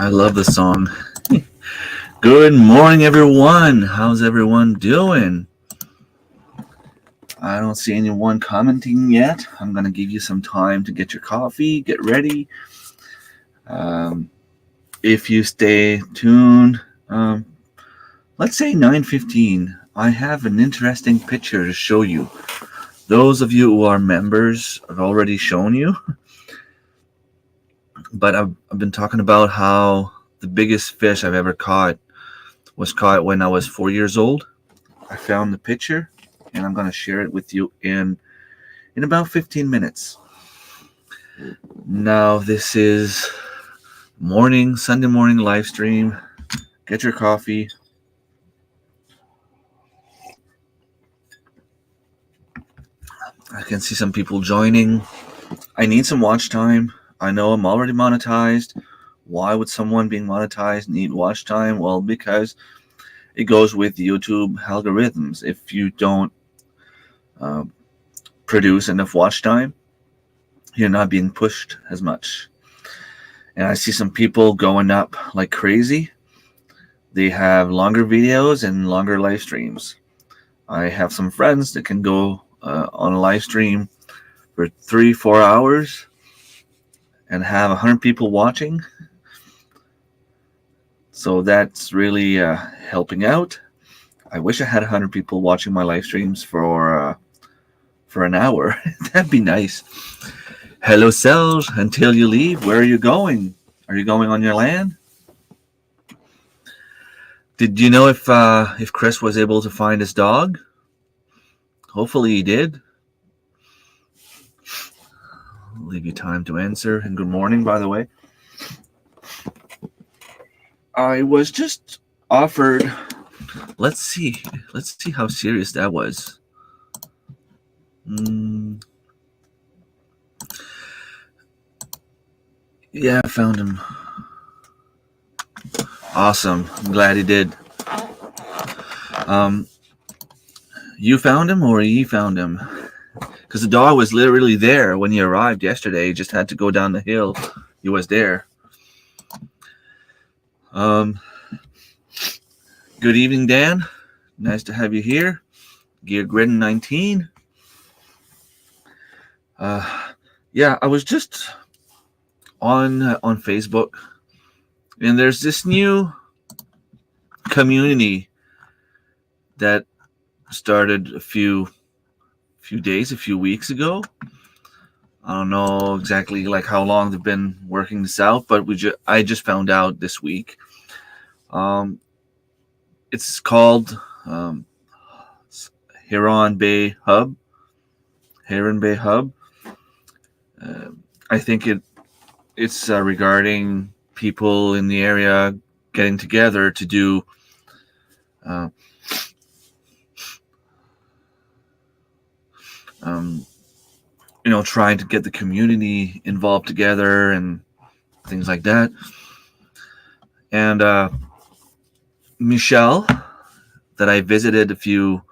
I love the song. Good morning, everyone. How's everyone doing? I don't see anyone commenting yet. I'm going to give you some time to get your coffee, get ready. If you stay tuned, let's say 9:15, I have an interesting picture to show you. Those of you who are members, I've already shown you. But I've been talking about how the biggest fish I've ever caught was caught when I was 4 years old. I found the picture, and I'm going to share it with you in about 15 minutes. Now, this is Sunday morning live stream. Get your coffee. I can see some people joining. I need some watch time. I know I'm already monetized. Why would someone being monetized need watch time? Well, because it goes with YouTube algorithms. If you don't produce enough watch time, you're not being pushed as much. And I see some people going up like crazy. They have longer videos and longer live streams. I have some friends that can go on a live stream for 3-4 hours and have 100 people watching. So that's really helping out. I wish I had 100 people watching my live streams for an hour. That'd be nice. Hello, Serge. Until you leave, where are you going? Are you going on your land? Did you know if Chris was able to find his dog? Hopefully he did. I'll leave you time to answer. And good morning, by the way. I was just offered. Let's see how serious that was. Yeah, I found him. Awesome. I'm glad he did. You found him or he found him? Because the dog was literally there when he arrived yesterday. He just had to go down the hill. He was there. Good evening, Dan. Nice to have you here. Gear Grid 19. Yeah, I was just on Facebook, and there's this new community that started a few weeks ago. I don't know exactly like how long they've been working this out, but I just found out this week. It's called Heron Bay Hub. I think it's regarding people in the area getting together to do trying to get the community involved together and things like that. And Michelle, that I visited a few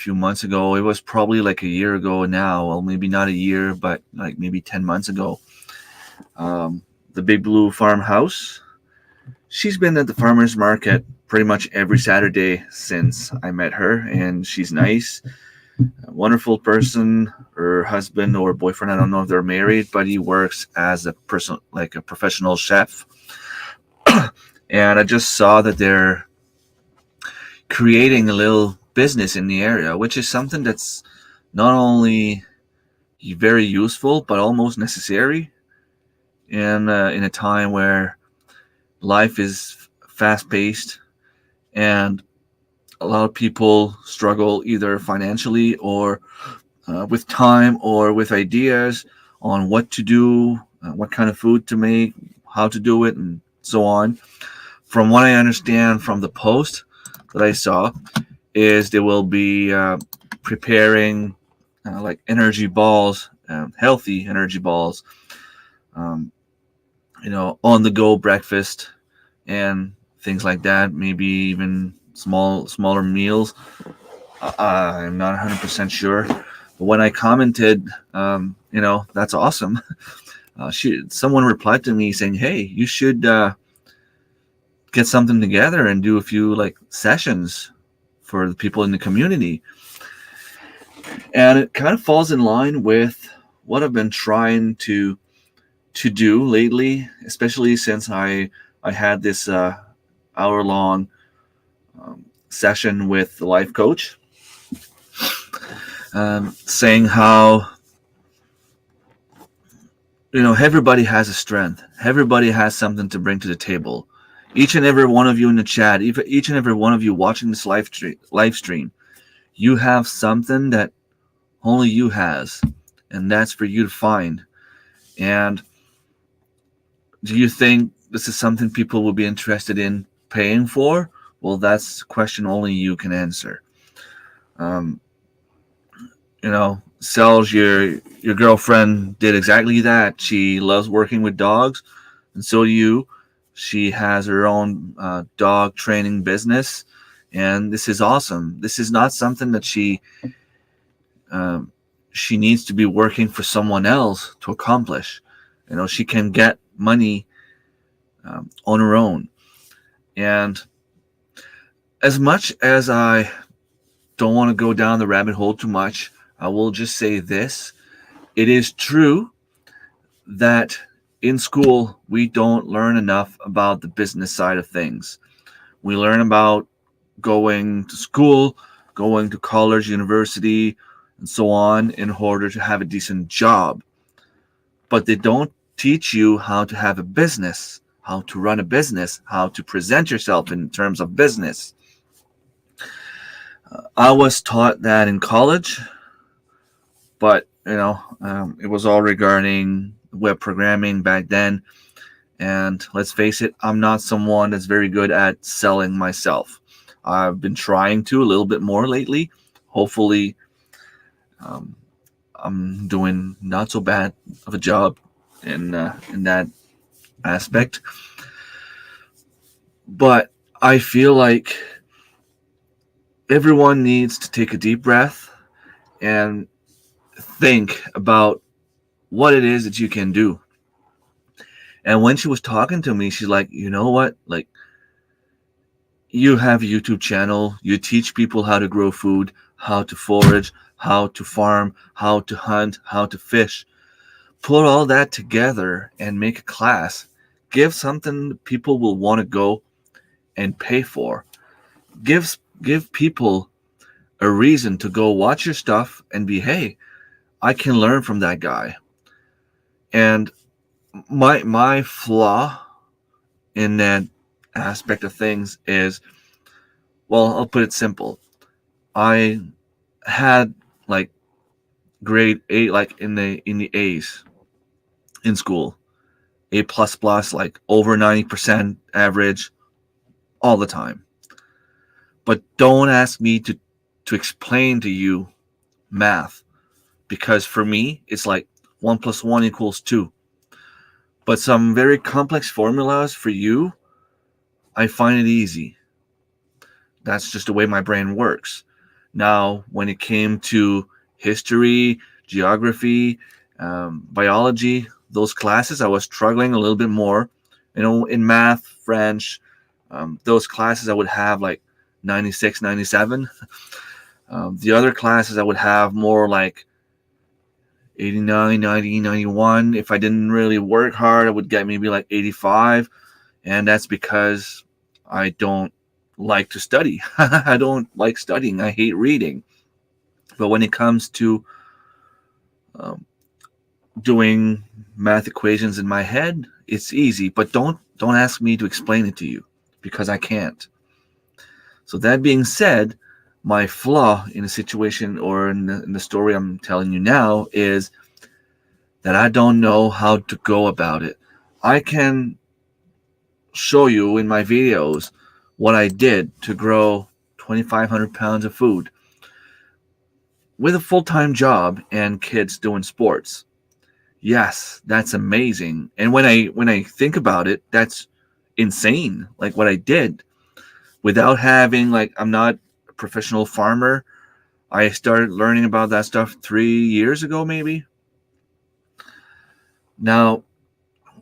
months ago, it was probably like a year ago now. Well, maybe not a year, but like maybe 10 months ago. The Big Blue Farmhouse. She's been at the farmer's market pretty much every Saturday since I met her, and she's nice. A wonderful person. Her husband or boyfriend, I don't know if they're married, but he works as a professional chef. And I just saw that they're creating a little business in the area, which is something that's not only very useful but almost necessary in a time where life is fast-paced and a lot of people struggle either financially or with time or with ideas on what to do, what kind of food to make, how to do it, and so on. From what I understand from the post that I saw, is they will be preparing like energy balls, healthy energy balls, on the go breakfast and things like that. Maybe even smaller meals. I'm not 100% sure. But when I commented, that's awesome. Someone replied to me saying, "Hey, you should get something together and do a few like sessions for the people in the community." And it kind of falls in line with what I've been trying to do lately, especially since I had this hour long session with the life coach, saying how everybody has a strength, everybody has something to bring to the table. Each and every one of you in the chat, each and every one of you watching this live stream, you have something that only you has, and that's for you to find. And do you think this is something people will be interested in paying for? Well, that's a question only you can answer. Um, Sells, your girlfriend did exactly that. She loves working with dogs, and so do you. She has her own dog training business, and this is awesome. This is not something that um, she needs to be working for someone else to accomplish. She can get money on her own. And as much as I don't want to go down the rabbit hole too much, I will just say this. It is true that in school we don't learn enough about the business side of things. We learn about going to school, going to college, university, and so on in order to have a decent job. But they don't teach you how to have a business, how to run a business, how to present yourself in terms of business. I was taught that in college, but it was all regarding web programming back then. And let's face it, I'm not someone that's very good at selling myself. I've been trying to a little bit more lately. Hopefully, um, I'm doing not so bad of a job in that aspect. But I feel like everyone needs to take a deep breath and think about what it is that you can do. And when she was talking to me, she's like, you know what? Like, you have a YouTube channel, you teach people how to grow food, how to forage, how to farm, how to hunt, how to fish. Put all that together and make a class. Give something people will want to go and pay for. Give people a reason to go watch your stuff and be, hey, I can learn from that guy. And my flaw in that aspect of things is, well, I'll put it simple. I had like grade 8, like in the A's in school, A plus plus, like over 90% average all the time. But don't ask me to explain to you math, because for me it's like 1 plus 1 equals 2. But some very complex formulas for you, I find it easy. That's just the way my brain works. Now, when it came to history, geography, biology, those classes, I was struggling a little bit more. In math, French, those classes I would have like 96, 97. The other classes I would have more like 89, 90, 91. If I didn't really work hard, I would get maybe like 85. And that's because I don't like to study. I don't like studying. I hate reading. But when it comes to um, doing math equations in my head, it's easy. But don't ask me to explain it to you, because I can't. So that being said, my flaw in a situation, or in the story I'm telling you now, is that I don't know how to go about it. I can show you in my videos what I did to grow 2,500 pounds of food with a full-time job and kids doing sports. Yes, that's amazing. And when I think about it, that's insane. Like what I did without having, like, I'm not a professional farmer. I started learning about that stuff 3 years ago, maybe. Now,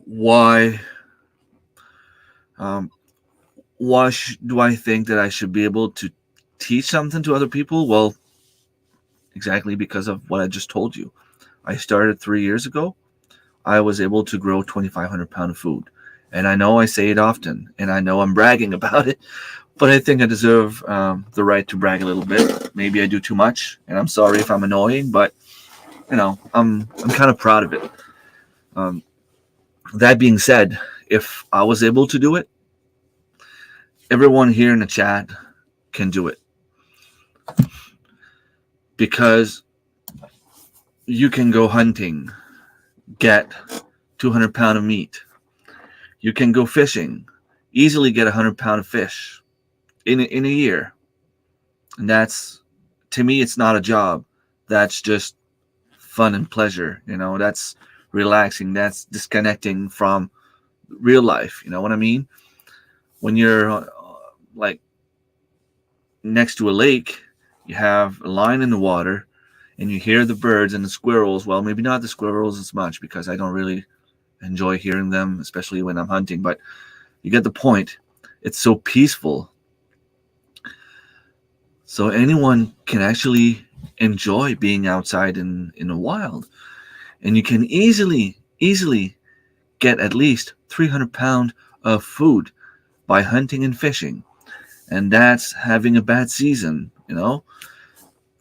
why um, do I think that I should be able to teach something to other people? Well, exactly because of what I just told you. I started 3 years ago. I was able to grow 2,500 pounds of food. And I know I say it often, and I know I'm bragging about it, but I think I deserve the right to brag a little bit. Maybe I do too much, and I'm sorry if I'm annoying, but I'm kind of proud of it. Um, that being said, if I was able to do it, everyone here in the chat can do it, because you can go hunting, get 200 pounds of meat. You can go fishing, easily get 100 pounds of fish in a year. And that's, to me, it's not a job. That's just fun and pleasure. That's relaxing. That's disconnecting from real life. You know what I mean? When you're like next to a lake, you have a line in the water, and you hear the birds and the squirrels. Well, maybe not the squirrels as much, because I don't really enjoy hearing them, especially when I'm hunting, but you get the point. It's so peaceful. So anyone can actually enjoy being outside in the wild. And you can easily get at least 300 pounds of food by hunting and fishing. And that's having a bad season,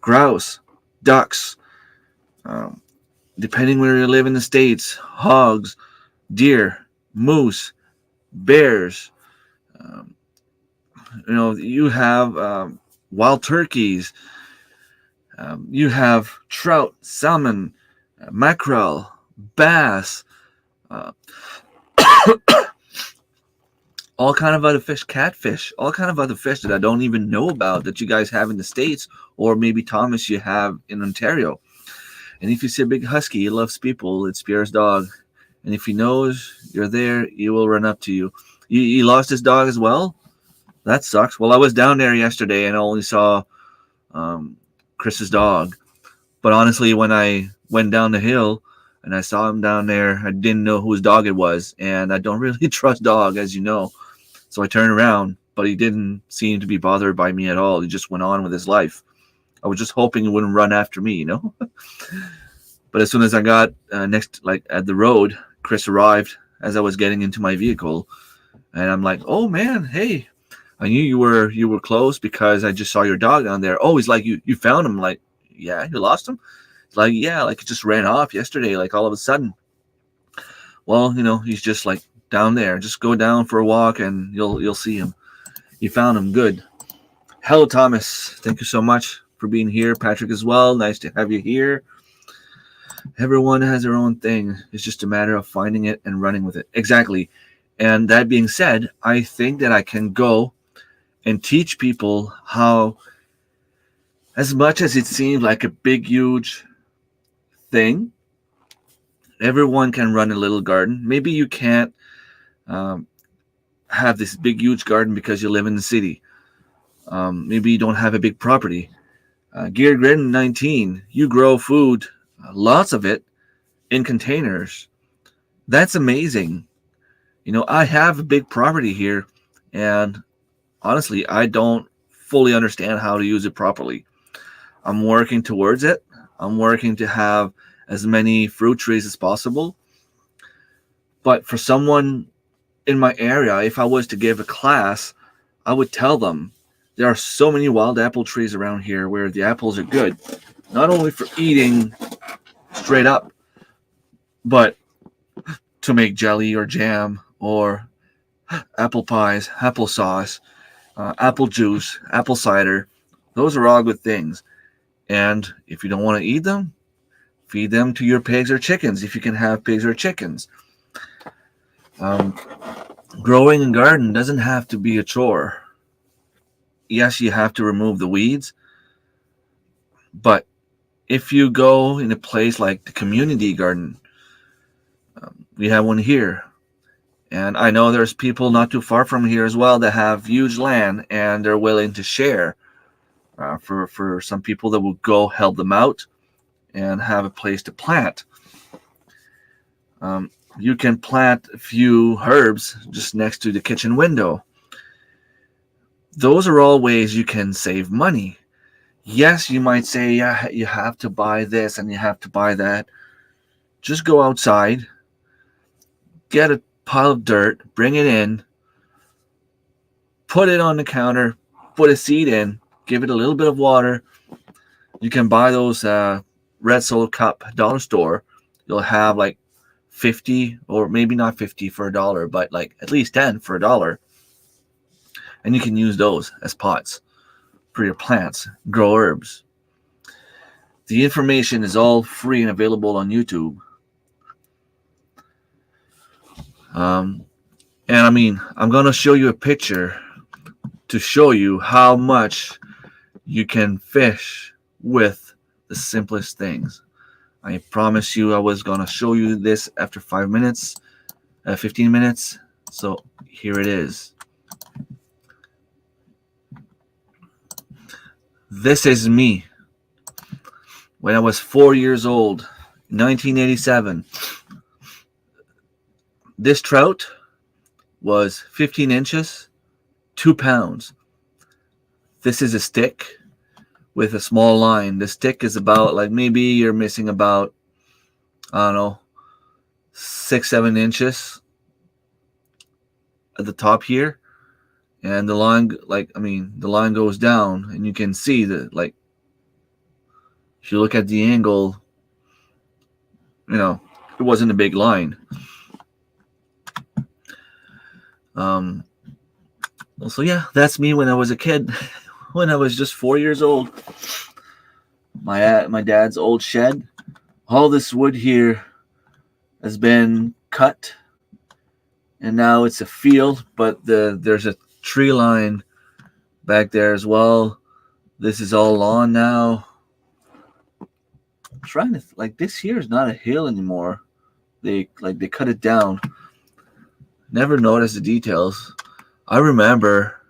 grouse, ducks, um, depending where you live in the States, hogs, deer, moose, bears. Um, you have wild turkeys. You have trout, salmon, mackerel, bass, uh, all kind of other fish, catfish, all kind of other fish that I don't even know about that you guys have in the States, or maybe Thomas you have in Ontario. And if you see a big husky, he loves people. It's Pierre's dog, and if he knows you're there, he will run up to you. He lost his dog as well. That sucks. Well, I was down there yesterday and I only saw um, Chris's dog. But honestly, when I went down the hill and I saw him down there, I didn't know whose dog it was, and I don't really trust dog, as you know. So I turned around, but he didn't seem to be bothered by me at all. He just went on with his life. I was just hoping he wouldn't run after me. But as soon as I got next, like at the road, Chris arrived as I was getting into my vehicle, and I'm like, "Oh man, hey, I knew you were close because I just saw your dog down there." Oh, he's like, "You found him?" Like, "Yeah, you lost him." It's like, "Yeah, like it just ran off yesterday, like all of a sudden." Well, he's just like down there. Just go down for a walk and you'll see him. You found him. Good. Hello, Thomas. Thank you so much for being here. Patrick as well. Nice to have you here. Everyone has their own thing. It's just a matter of finding it and running with it. Exactly. And that being said, I think that I can go and teach people how, as much as it seems like a big, huge thing, everyone can run a little garden. Maybe you can't um, have this big, huge garden because you live in the city. Maybe you don't have a big property. Gear Grin 19, you grow food, lots of it, in containers. That's amazing. I have a big property here, and honestly, I don't fully understand how to use it properly. I'm working towards it. I'm working to have as many fruit trees as possible. But for someone in my area, if I was to give a class, I would tell them there are so many wild apple trees around here where the apples are good, not only for eating straight up, but to make jelly or jam or apple pies, applesauce, apple juice, apple cider. Those are all good things. And if you don't want to eat them, feed them to your pigs or chickens if you can have pigs or chickens. Growing a garden doesn't have to be a chore. Yes, you have to remove the weeds, but if you go in a place like the community garden, we have one here. And I know there's people not too far from here as well that have huge land and they're willing to share for some people that will go help them out and have a place to plant. You can plant a few herbs just next to the kitchen window. Those are all ways you can save money. Yes, you might say, yeah, you have to buy this and you have to buy that. Just go outside, get a pile of dirt, bring it in, put it on the counter, put a seed in, give it a little bit of water. You can buy those red solo cup dollar store. You'll have like 50, or maybe not 50 for $1, but like at least 10 for $1. And you can use those as pots for your plants, grow herbs. The information is all free and available on YouTube. And I mean, I'm going to show you a picture to show you how much you can fish with the simplest things. I promise you I was going to show you this after 15 minutes. So here it is. This is me when I was 4 years old, 1987. This trout was 15 inches, 2 pounds. This is a stick with a small line. The stick is about, like, maybe you're missing about, I don't know, 6-7 inches at the top here. And the line, the line goes down, and you can see that, like, if you look at the angle, it wasn't a big line. So yeah, that's me when I was a kid, when I was just 4 years old. My dad's old shed. All this wood here has been cut, and now it's a field, but there's a tree line back there as well. This is all lawn now. I'm trying to this here is not a hill anymore. They cut it down. Never noticed the details. I remember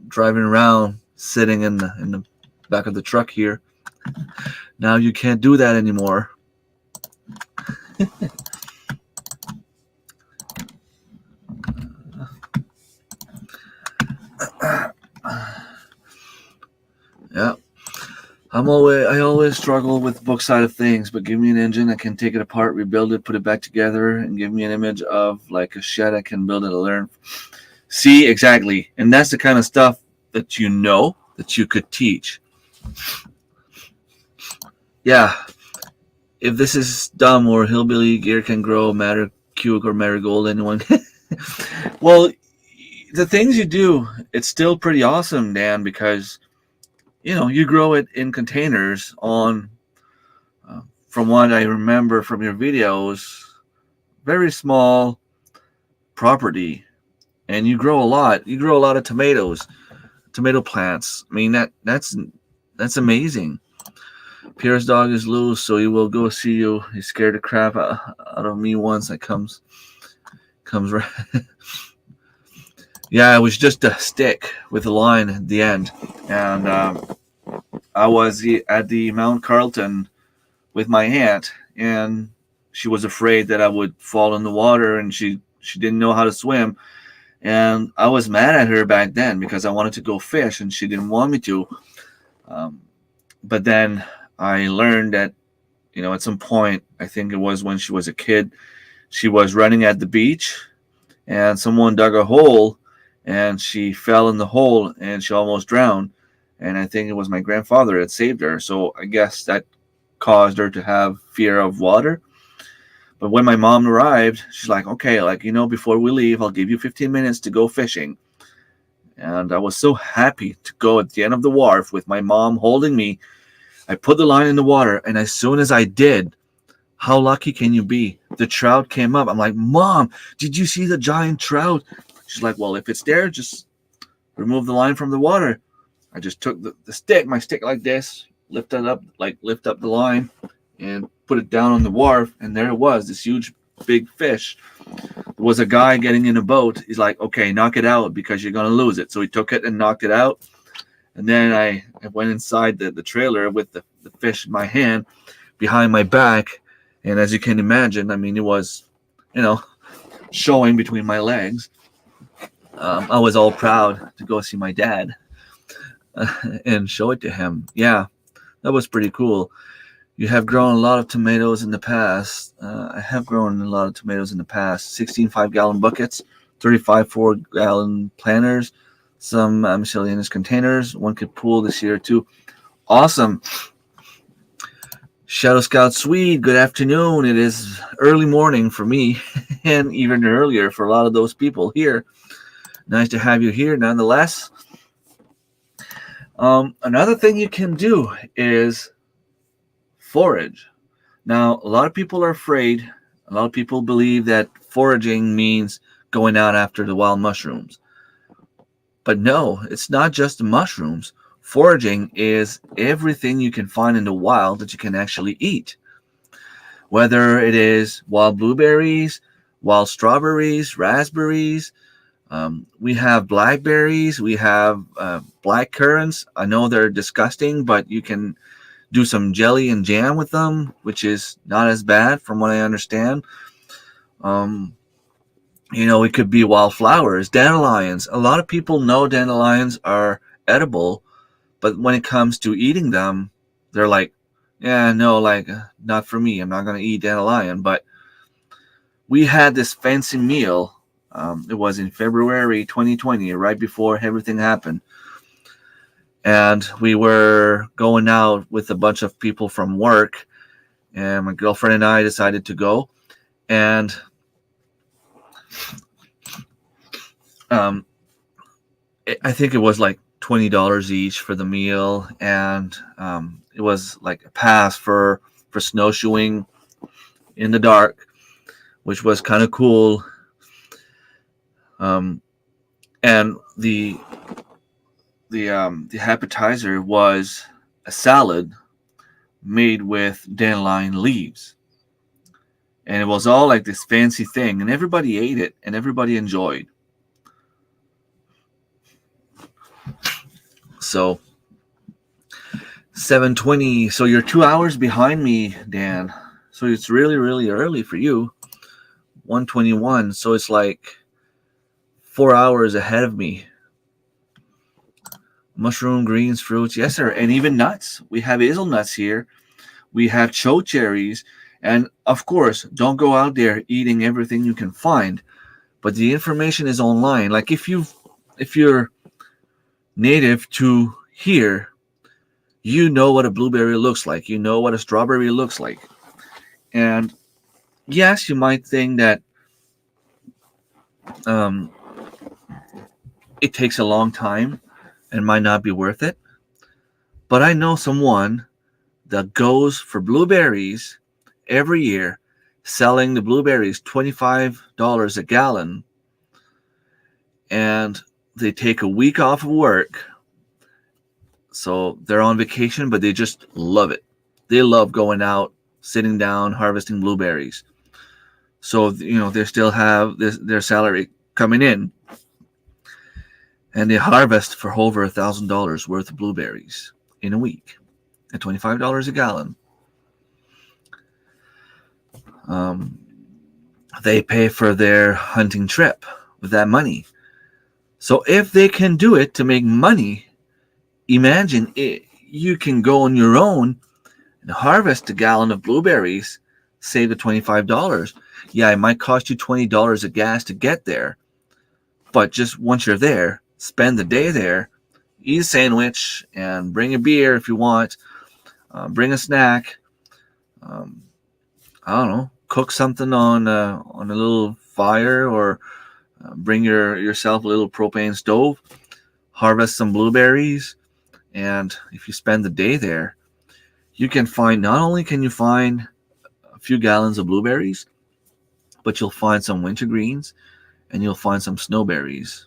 driving around, sitting in the back of the truck here. Now you can't do that anymore. Yeah. I always struggle with the book side of things, but give me an engine, I can take it apart, rebuild it, put it back together, and give me an image of like a shed, I can build it, learn. See, exactly. And that's the kind of stuff that that you could teach. Yeah. If this is dumb or hillbilly gear can grow, matter, cuic, or marigold, anyone. Well, the things you do, it's still pretty awesome, Dan, because you grow it in containers on, from what I remember from your videos, very small property, and you grow a lot. You grow a lot of tomato plants. I mean, that's amazing. Pierre's dog is loose, so he will go see you. He scared the crap out of me once. That comes right. Yeah, it was just a stick with a line at the end, and I was at the Mount Carlton with my aunt, and she was afraid that I would fall in the water, and she didn't know how to swim, and I was mad at her back then because I wanted to go fish, and she didn't want me to. But then I learned that, at some point, I think it was when she was a kid, she was running at the beach, and someone dug a hole, and she fell in the hole, and she almost drowned. And I think it was my grandfather that saved her. So I guess that caused her to have fear of water. But when my mom arrived, she's like, okay, before we leave, I'll give you 15 minutes to go fishing. And I was so happy to go at the end of the wharf with my mom holding me. I put the line in the water, and as soon as I did, how lucky can you be? The trout came up. I'm like, Mom, did you see the giant trout? She's like, well, if it's there, just remove the line from the water. I just took my stick like this, lift up the line, and put it down on the wharf, and there it was, this huge, big fish. There was a guy getting in a boat. He's like, okay, knock it out because you're going to lose it. So he took it and knocked it out. And then I went inside the trailer with the fish in my hand behind my back. And as you can imagine, I mean, it was you know, showing between my legs. I was all proud to go see my dad and show it to him. Yeah, that was pretty cool. You have grown a lot of tomatoes in the past. I have grown a lot of tomatoes in the past. 16 5-gallon buckets, 35 4-gallon planters, some miscellaneous containers. One could pool this year too. Awesome. Shadow Scout Swede, good afternoon. It is early morning for me and even earlier for a lot of those people here. Nice to have you here nonetheless. Another thing you can do is forage. Now, a lot of people are afraid. A lot of people believe that foraging means going out after the wild mushrooms. But no, it's not just the mushrooms. Foraging is everything you can find in the wild that you can actually eat. Whether it is wild blueberries, wild strawberries, raspberries, we have blackberries, we have black currants. I know they're disgusting, but you can do some jelly and jam with them, which is not as bad from what I understand. It could be wildflowers, dandelions. A lot of people know dandelions are edible, but when it comes to eating them, they're like, yeah, no, like, not for me. I'm not going to eat dandelion. But we had this fancy meal. It was in February 2020, right before everything happened. And we were going out with a bunch of people from work, and my girlfriend and I decided to go. And I think it was like $20 each for the meal, and it was like a pass for snowshoeing in the dark, which was kind of cool. And the appetizer was a salad made with dandelion leaves, and it was all like this fancy thing, and everybody ate it and everybody enjoyed. So 7:20. So you're 2 hours behind me, Dan. So it's really, really early for you. 1:21. So it's like 4 hours ahead of me. Mushroom, greens, fruits, yes, sir, and even nuts. We have hazelnuts here. We have chokecherries, and of course, don't go out there eating everything you can find. But the information is online. Like if you're native to here, you know what a blueberry looks like. You know what a strawberry looks like. And yes, you might think that it takes a long time and might not be worth it. But I know someone that goes for blueberries every year, selling the blueberries $25 a gallon, and they take a week off of work. So they're on vacation, but they just love it. They love going out, sitting down, harvesting blueberries. So, they still have their salary coming in, and they harvest for over $1,000 worth of blueberries in a week at $25 a gallon. They pay for their hunting trip with that money. So if they can do it to make money, imagine you can go on your own and harvest a gallon of blueberries, save the $25. Yeah, it might cost you $20 of gas to get there, but just once you're there, spend the day there, eat a sandwich, and bring a beer if you want, bring a snack. I don't know, cook something on a little fire, or bring yourself a little propane stove, harvest some blueberries, and if you spend the day there, you can find, not only can you find a few gallons of blueberries, but you'll find some wintergreens and you'll find some snowberries,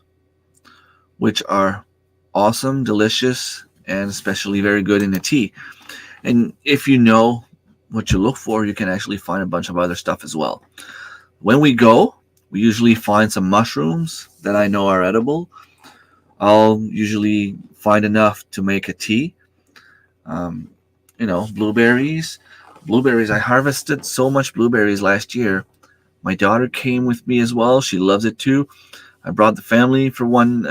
which are awesome, delicious, and especially very good in a tea. And if you know what you look for, you can actually find a bunch of other stuff as well. When we go, we usually find some mushrooms that I know are edible. I'll usually find enough to make a tea. Blueberries. I harvested so much blueberries last year My daughter came with me as well. She loves it too. I brought the family for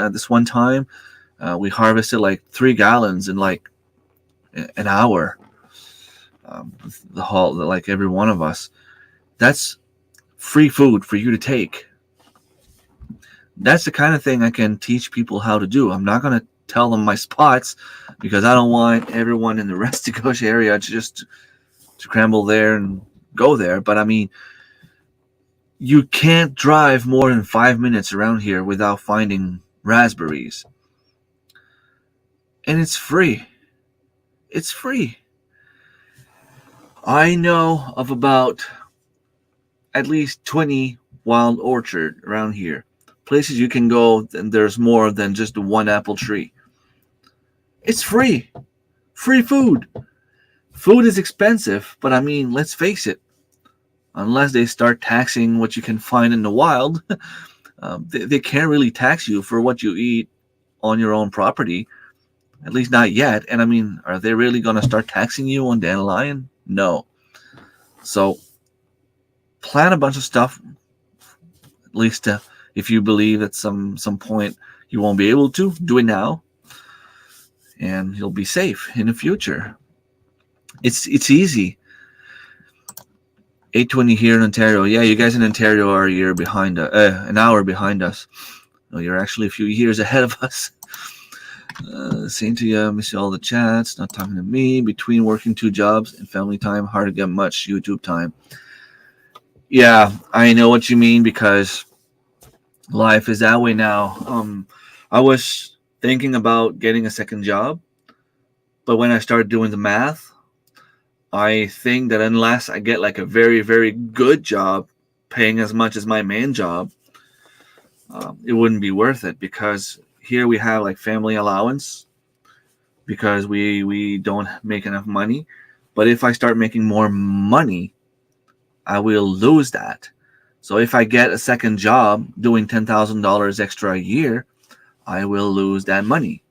this one time. We harvested like 3 gallons in like an hour. The whole, like every one of us. That's free food for you to take. That's the kind of thing I can teach people how to do. I'm not going to tell them my spots because I don't want everyone in the Restigouche area to just scramble there and go there. But I mean, you can't drive more than 5 minutes around here without finding raspberries. And it's free. It's free. I know of about at least 20 wild orchard around here. Places you can go and there's more than just the one apple tree. It's free. Free food. Food is expensive, but I mean, let's face it. Unless they start taxing what you can find in the wild, they can't really tax you for what you eat on your own property. At least not yet. And I mean, are they really going to start taxing you on dandelion? No. So plan a bunch of stuff, at least if you believe at some point you won't be able to, do it now. And you'll be safe in the future. It's easy. 8:20 here in Ontario. Yeah, you guys in Ontario are an hour behind us. No, you're actually a few years ahead of us. Same to you. Miss all the chats. Not talking to me. Between working 2 jobs and family time, hard to get much YouTube time. Yeah, I know what you mean because life is that way now. I was thinking about getting a second job, but when I started doing the math, I think that unless I get like a very, very good job paying as much as my main job, it wouldn't be worth it because here we have like family allowance because we don't make enough money. But if I start making more money, I will lose that. So if I get a second job doing $10,000 extra a year, I will lose that money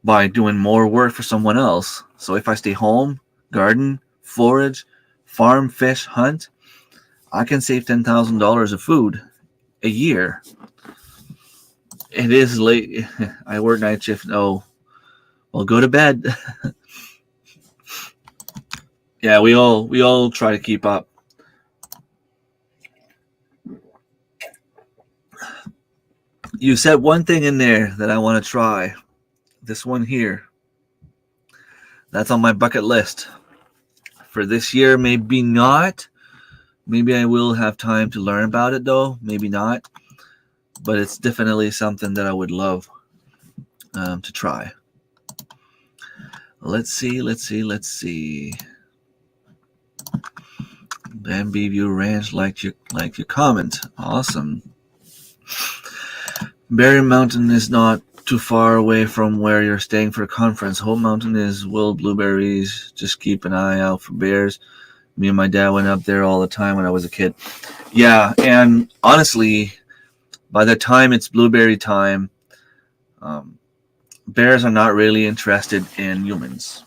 by doing more work for someone else. So if I stay home, garden, forage, farm, fish, hunt, I can save $10,000 of food a year. It is late. I work night shift. Oh, well, go to bed. Yeah, we all try to keep up. You said one thing in there that I want to try. This one here. That's on my bucket list. For this year, maybe not. Maybe I will have time to learn about it, though. Maybe not. But it's definitely something that I would love to try. Let's see. Bambi View Ranch liked your comment. Awesome. Berry Mountain is not too far away from where you're staying for a conference. Whole Mountain is wild blueberries. Just keep an eye out for bears. Me and my dad went up there all the time when I was a kid. Yeah, and honestly, by the time it's blueberry time, bears are not really interested in humans.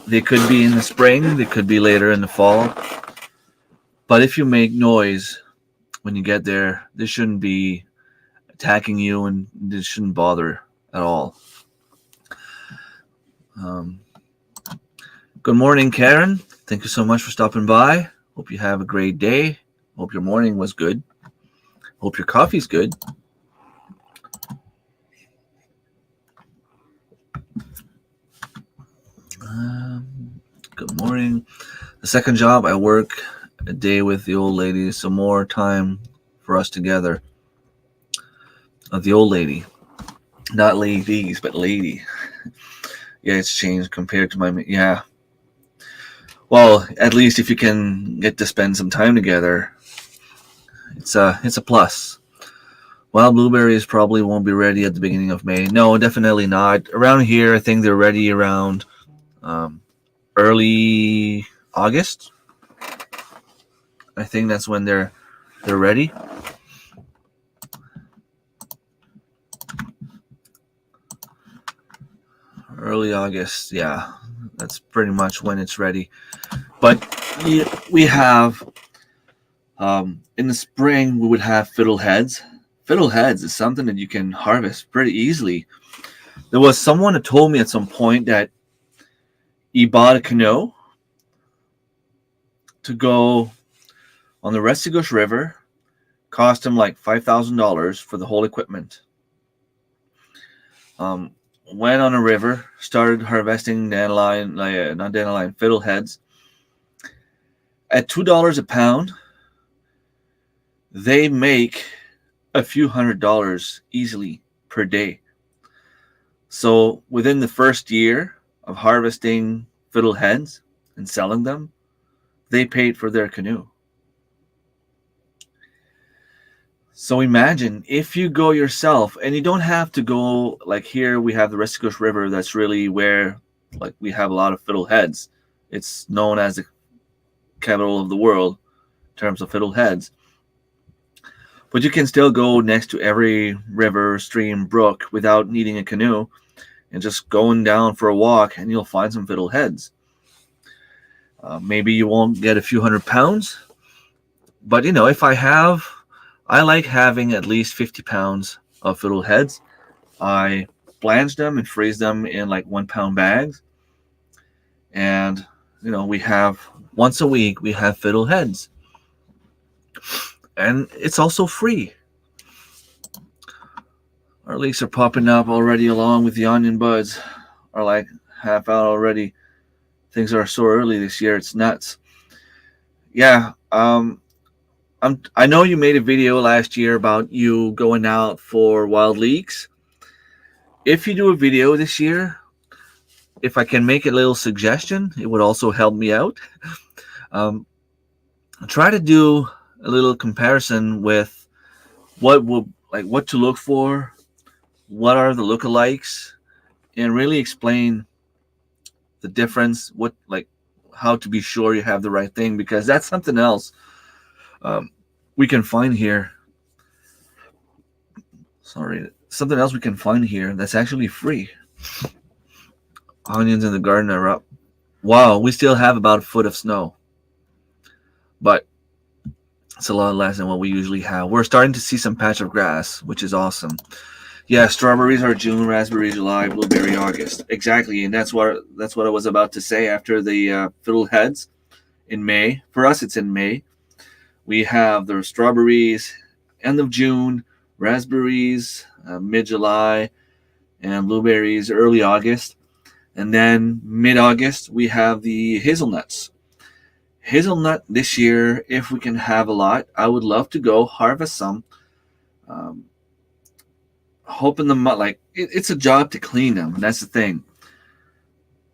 They could be in the spring, they could be later in the fall. But if you make noise when you get there, they shouldn't be attacking you and they shouldn't bother at all. Good morning, Karen. Thank you so much for stopping by. Hope you have a great day. Hope your morning was good. Hope your coffee's good. Good morning. The second job, I work a day with the old lady, some more time for us together. The old lady. Not ladies, but lady. Yeah, it's changed compared to my... Yeah. Well, at least if you can get to spend some time together, it's a plus. Well, blueberries probably won't be ready at the beginning of May. No, definitely not. Around here, I think they're ready around early August. I think that's when they're ready. Early August, yeah. That's pretty much when it's ready. But we have In the spring, we would have fiddleheads. Fiddleheads is something that you can harvest pretty easily. There was someone that told me at some point that he bought a canoe to go on the Restigouche River, cost him like $5,000 for the whole equipment. Went on a river, started harvesting dandelion, not dandelion, fiddleheads. At $2 a pound, they make a few $100s easily per day. So within the first year of harvesting fiddleheads and selling them, they paid for their canoe. So imagine if you go yourself, and you don't have to go, like here we have the Restigouche River, that's really where like we have a lot of fiddleheads. It's known as the capital of the world in terms of fiddleheads. But you can still go next to every river, stream, brook without needing a canoe, and just going down for a walk, and you'll find some fiddleheads. Maybe you won't get a few £100, but if I like having at least 50 pounds of fiddleheads. I blanch them and freeze them in like 1 pound bags. And, we have once a week, we have fiddleheads. And it's also free. Our leeks are popping up already along with the onion buds. Are like half out already. Things are so early this year. It's nuts. Yeah. I know you made a video last year about you going out for wild leeks. If you do a video this year, if I can make a little suggestion, it would also help me out. Try to do a little comparison with what to look for, what are the lookalikes, and really explain the difference, how to be sure you have the right thing, because that's something else we can find here. Something else we can find here that's actually free. Onions in the garden are up. Wow, we still have about a foot of snow, but it's a lot less than what we usually have. We're starting to see some patch of grass, which is awesome. Yeah, strawberries are June, raspberry July, blueberry August. Exactly, and that's what I was about to say after the fiddleheads in May. For us, it's in May. We have the strawberries end of June, raspberries mid-July, and blueberries early August. And then mid-August, we have the hazelnuts. Hazelnut this year, if we can have a lot, I would love to go harvest some. Hoping the it's a job to clean them, and that's the thing.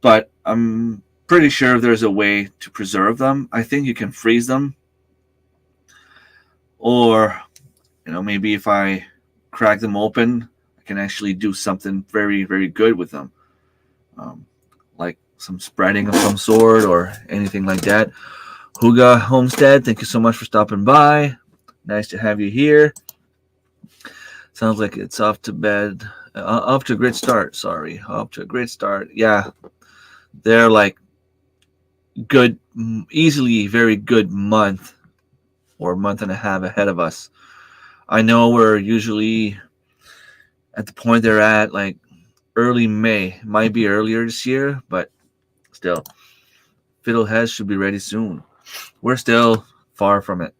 But I'm pretty sure there's a way to preserve them. I think you can freeze them, or maybe if I crack them open, I can actually do something very, very good with them, like some spreading of some sort or anything like that. HoldTheLineHomestead, thank you so much for stopping by. Nice to have you here. Sounds like it's off to a great start. Off to a great start. Yeah, they're like good, easily very good month or month and a half ahead of us. I know we're usually at the point they're at like early May. Might be earlier this year, but still, fiddleheads should be ready soon. We're still far from it.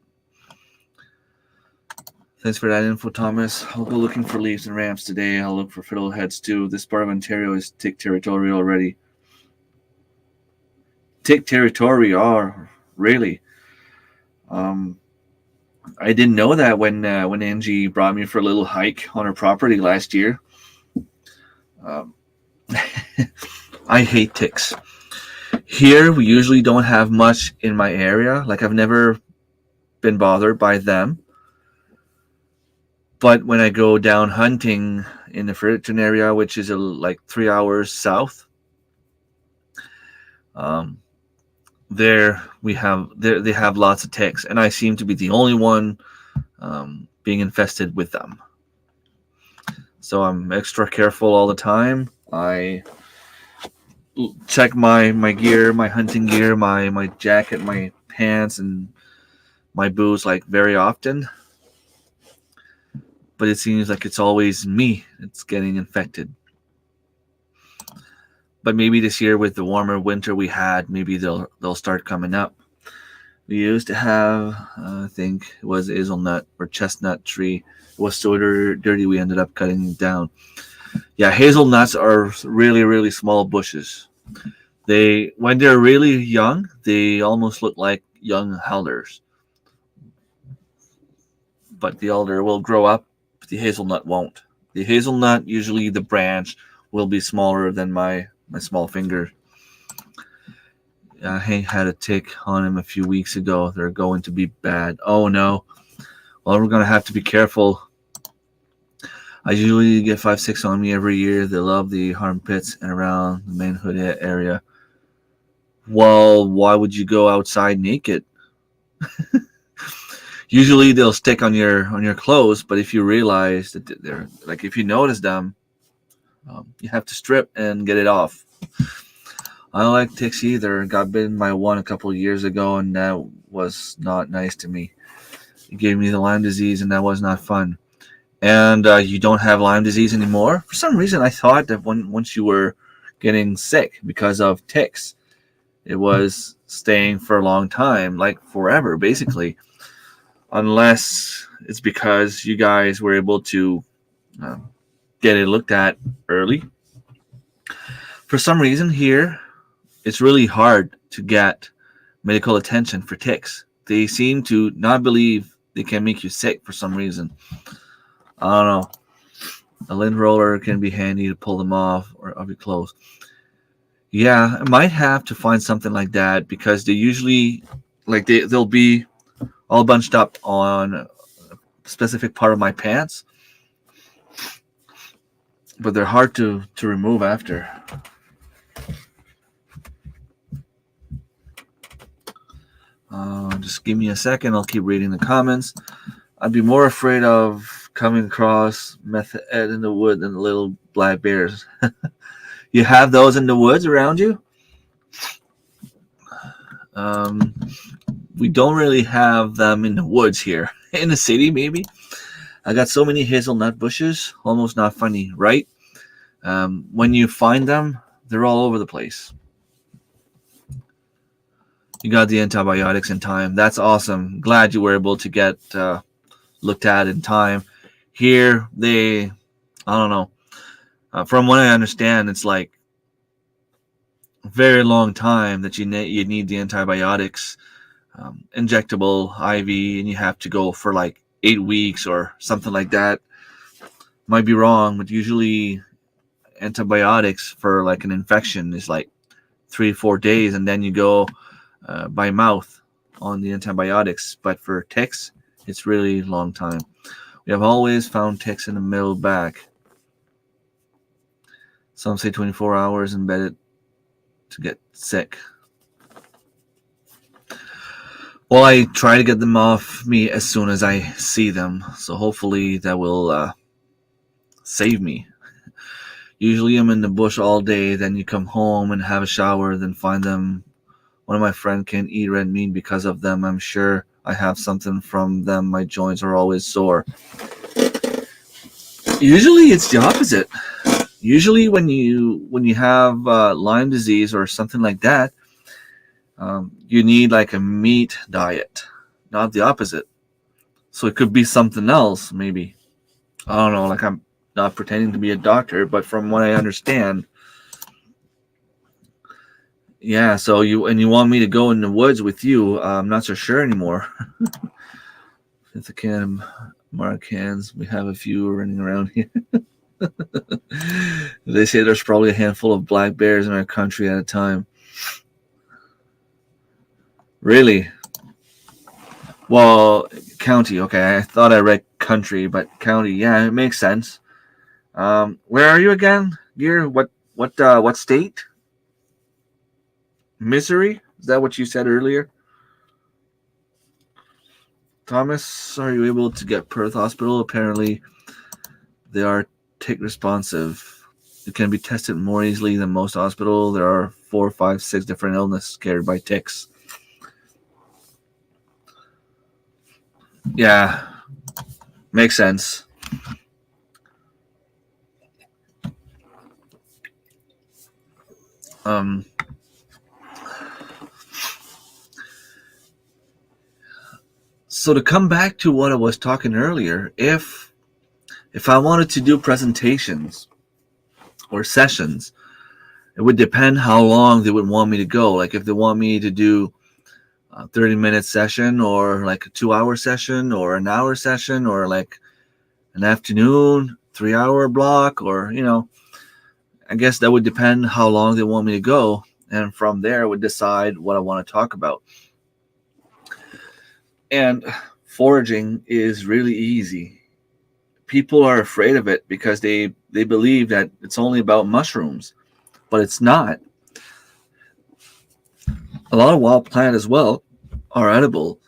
Thanks for that info, Thomas. I'll go looking for leaves and ramps today. I'll look for fiddleheads too. This part of Ontario is tick territory already. Tick territory, really? I didn't know that when Angie brought me for a little hike on her property last year. I hate ticks. Here, we usually don't have much in my area. Like, I've never been bothered by them. But when I go down hunting in the Fredericton area, which is like 3 hours south, they have lots of ticks, and I seem to be the only one being infested with them. So I'm extra careful all the time. I check my gear, my hunting gear, my jacket, my pants, and my booze like very often, but it seems like it's always me that's getting infected. But maybe this year with the warmer winter we had, maybe they'll start coming up. We used to have, I think it was hazelnut or chestnut tree. It was so dirty we ended up cutting it down. Yeah, hazelnuts are really, really small bushes. When they're really young, they almost look like young alders. But the alder will grow up, but the hazelnut won't. The hazelnut, usually the branch will be smaller than my small finger. Hank had a tick on him a few weeks ago. They're going to be bad. Oh no. Well, we're going to have to be careful. I usually get 5-6 on me every year. They love the armpits and around the manhood area. Well, why would you go outside naked? Usually they'll stick on your clothes, but if you realize that they're like, if you notice them, you have to strip and get it off. I don't like ticks either. Got bitten by one a couple of years ago, and that was not nice to me. It gave me the Lyme disease, and that was not fun. And you don't have Lyme disease anymore? For some reason, I thought that once you were getting sick because of ticks, it was staying for a long time, like forever, basically. Unless it's because you guys were able to get it looked at early. For some reason here, it's really hard to get medical attention for ticks. They seem to not believe they can make you sick for some reason. I don't know. A lint roller can be handy to pull them off or of your clothes. Yeah, I might have to find something like that because they usually, like they'll be all bunched up on a specific part of my pants, but they're hard to remove after. Just give me a second. I'll keep reading the comments. I'd be more afraid of coming across meth head in the wood than the little black bears. You have those in the woods around you? We don't really have them in the woods here. In the city, maybe. I got so many hazelnut bushes, almost not funny, right? When you find them, they're all over the place. You got the antibiotics in time. That's awesome. Glad you were able to get looked at in time. Here, I don't know. From what I understand, it's like a very long time that you need the antibiotics, injectable IV, and you have to go for like 8 weeks or something like that. Might be wrong, but usually antibiotics for like an infection is like 3-4 days, and then you go by mouth on the antibiotics. But for ticks, it's really long time. We have always found ticks in the middle back. Some say 24 hours embedded to get sick. Well, I try to get them off me as soon as I see them, so hopefully that will save me. Usually I'm in the bush all day, then you come home and have a shower, then find them. One of my friends can't eat red meat because of them. I'm sure I have something from them. My joints are always sore. Usually it's the opposite. Usually when you have Lyme disease or something like that, you need like a meat diet, not the opposite. So it could be something else, maybe. I don't know, like I'm not pretending to be a doctor, but from what I understand, yeah, so you want me to go in the woods with you, I'm not so sure anymore. It's a can of Marcans. We have a few running around here. They say there's probably a handful of black bears in our country at a time. Really? Well, county, okay. I thought I read country, but county, yeah, it makes sense. Where are you again? You're what state? Missouri? Is that what you said earlier? Thomas, are you able to get Perth Hospital? Apparently, they are tick responsive. It can be tested more easily than most hospitals. There are 4, 5, 6 different illnesses carried by ticks. Yeah, makes sense. Um, so to come back to what I was talking earlier, if I wanted to do presentations or sessions, it would depend how long they would want me to go. Like if they want me to do a 30-minute session or like a 2-hour session or an hour session or like an afternoon 3-hour block, or I guess that would depend how long they want me to go, and from there I would decide what I want to talk about. And foraging is really easy. People are afraid of it because they believe that it's only about mushrooms, but it's not. A lot of wild plant as well are edible.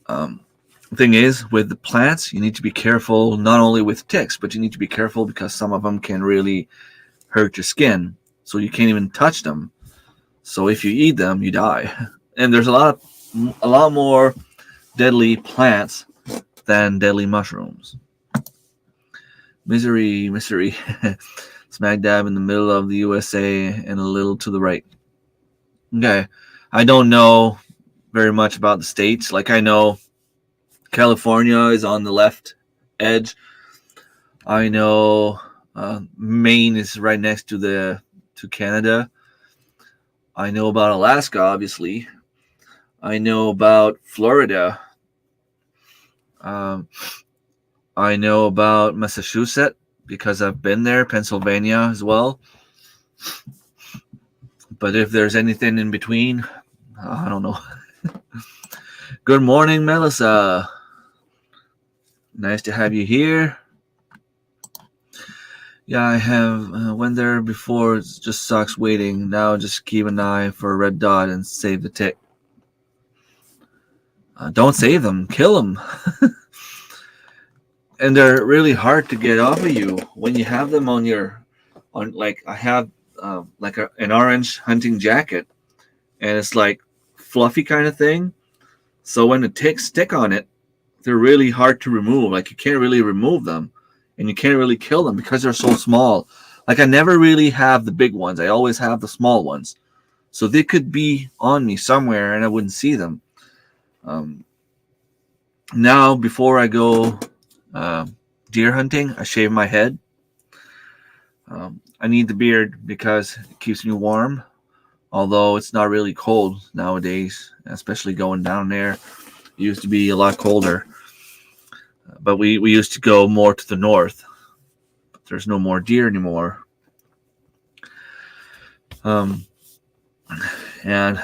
Um, the thing is, with the plants, you need to be careful not only with ticks, but you need to be careful because some of them can really hurt your skin, so you can't even touch them. So if you eat them, you die. And there's a lot more deadly plants than deadly mushrooms. Misery, smack dab in the middle of the USA and a little to the right. Okay, I don't know very much about the states. Like I know California is on the left edge. I know Maine is right next to Canada. I know about Alaska, obviously. I know about Florida. Um, I know about Massachusetts because I've been there, Pennsylvania as well. But if there's anything in between, I don't know. Good morning, Melissa. Nice to have you here. Yeah, I have went there before. It just sucks waiting. Now just keep an eye for a red dot and save the tick. Don't save them, kill them. And they're really hard to get off of you when you have them on like I have like an orange hunting jacket, and it's like fluffy kind of thing. So when the ticks stick on it, they're really hard to remove. Like you can't really remove them, and you can't really kill them because they're so small. Like I never really have the big ones. I always have the small ones. So they could be on me somewhere, and I wouldn't see them. Um, Now, before I go uh, deer hunting, I shave my head. I need the beard because it keeps me warm, although it's not really cold nowadays, especially going down there. It used to be a lot colder, but we used to go more to the north. But there's no more deer anymore. Um, and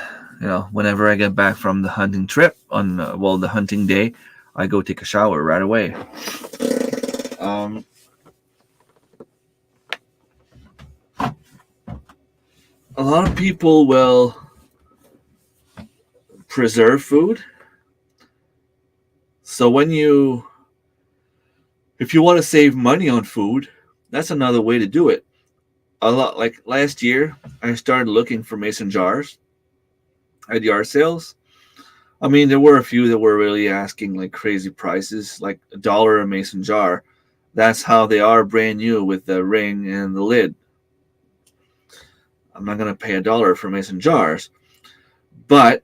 whenever I get back from the hunting trip on the hunting day, I go take a shower right away. Um, a lot of people will preserve food. So if you want to save money on food, that's another way to do it. A lot like last year, I started looking for mason jars at yard sales. I mean, there were a few that were really asking like crazy prices, like $1 a mason jar. That's how they are brand new with the ring and the lid. I'm not gonna pay $1 for mason jars. But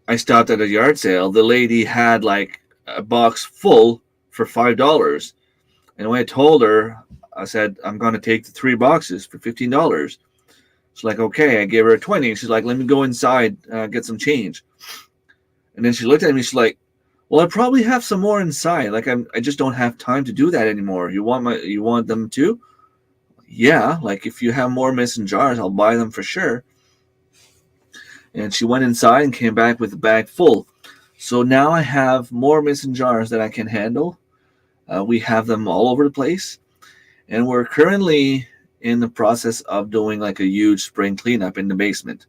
I stopped at a yard sale. The lady had like a box full for $5. And when I told her, I said, I'm going to take the 3 boxes for $15. She's like, okay. I gave her a 20. She's like, let me go inside, get some change. And then she looked at me. She's like, well, I probably have some more inside. Like I just don't have time to do that anymore. You want them too? Yeah. Like if you have more mason jars, I'll buy them for sure. And she went inside and came back with a bag full. So now I have more mason jars that I can handle. We have them all over the place. And we're currently in the process of doing like a huge spring cleanup in the basement.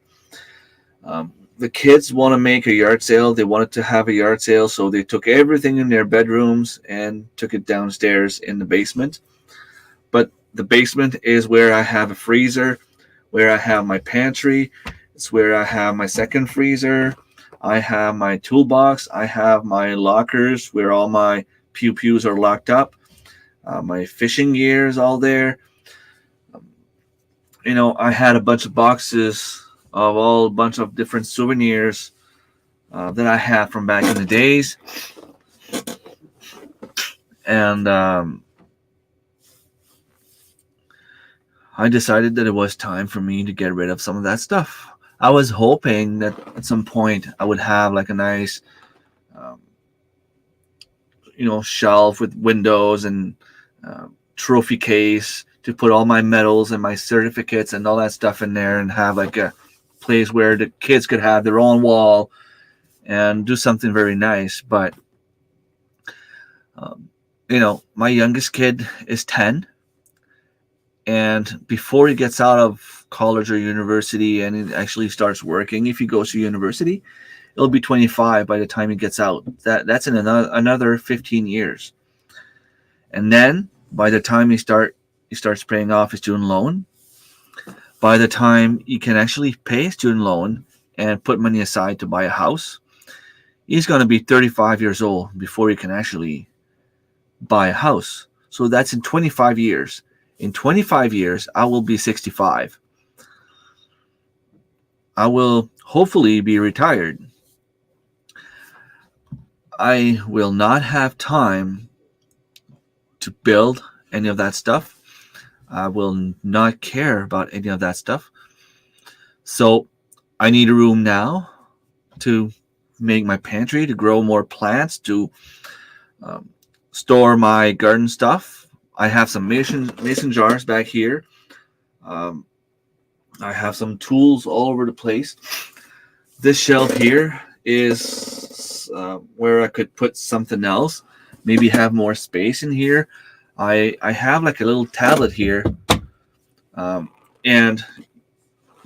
The kids want to make a yard sale. They wanted to have a yard sale, so they took everything in their bedrooms and took it downstairs in the basement. But the basement is where I have a freezer, where I have my pantry. It's where I have my second freezer. I have my toolbox. I have my lockers where all my pews are locked up. My fishing gear is all there. I had a bunch of boxes of a bunch of different souvenirs that I had from back in the days. And I decided that it was time for me to get rid of some of that stuff. I was hoping that at some point I would have like a nice, um, shelf with windows and trophy case to put all my medals and my certificates and all that stuff in there, and have like a place where the kids could have their own wall and do something very nice. But my youngest kid is 10, and before he gets out of college or university and he actually starts working, if he goes to university, it'll be 25 by the time he gets out. That's in another 15 years. And then by the time he starts paying off his student loan, by the time he can actually pay his student loan and put money aside to buy a house, he's going to be 35 years old before he can actually buy a house. So that's in 25 years. In 25 years, I will be 65. I will hopefully be retired. I will not have time to build any of that stuff. I will not care about any of that stuff. So I need a room now to make my pantry, to grow more plants, to store my garden stuff. I have some mason jars back here. I have some tools all over the place. This shelf here is where I could put something else, maybe have more space in here. I have like a little tablet here, and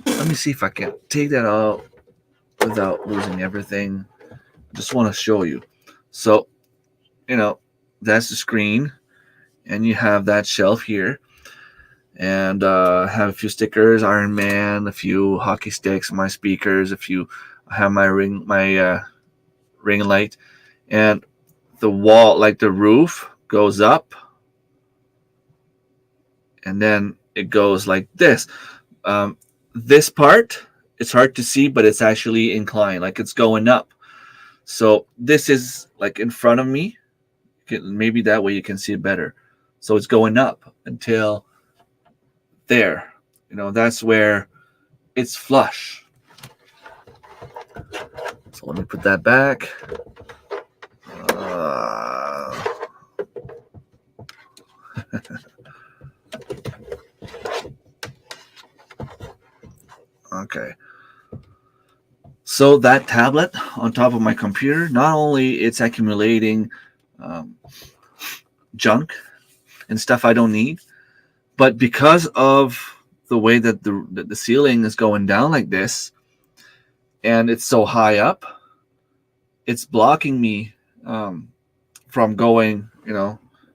let me see if I can take that out without losing everything. Just want to show you. So, that's the screen, and you have that shelf here, and have a few stickers, Iron Man, a few hockey sticks, my speakers, I have my ring light, and the wall, like the roof, goes up, and then it goes like this. This part, it's hard to see, but it's actually inclined, like it's going up. So this is like in front of me. Maybe that way you can see it better. So it's going up until there. That's where it's flush. So let me put that back. Okay. So that tablet on top of my computer, not only it's accumulating junk and stuff I don't need, but because of the way that the ceiling is going down like this, and it's so high up, it's blocking me from going,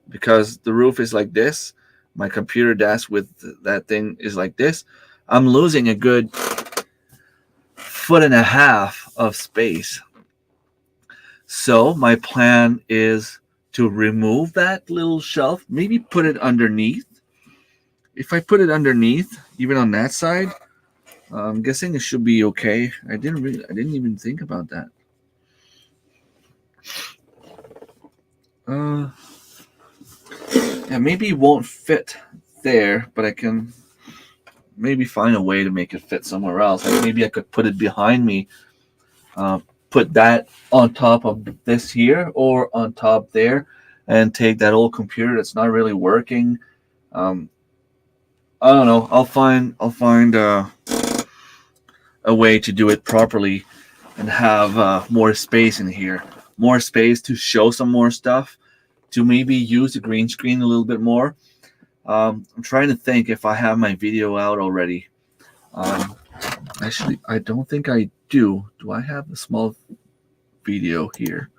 because the roof is like this. My computer desk with that thing is like this. I'm losing a good 1.5 feet of space. So my plan is to remove that little shelf, maybe put it underneath. If I put it underneath, even on that side, I'm guessing it should be okay. I didn't even think about that. Yeah, maybe it won't fit there, but I can maybe find a way to make it fit somewhere else. Like maybe I could put it behind me, put that on top of this here or on top there, and take that old computer that's not really working. I don't know. I'll find a way to do it properly and have more space in here, more space to show some more stuff, to maybe use the green screen a little bit more. I'm trying to think if I have my video out already. Actually, I don't think I do. Do I have a small video here?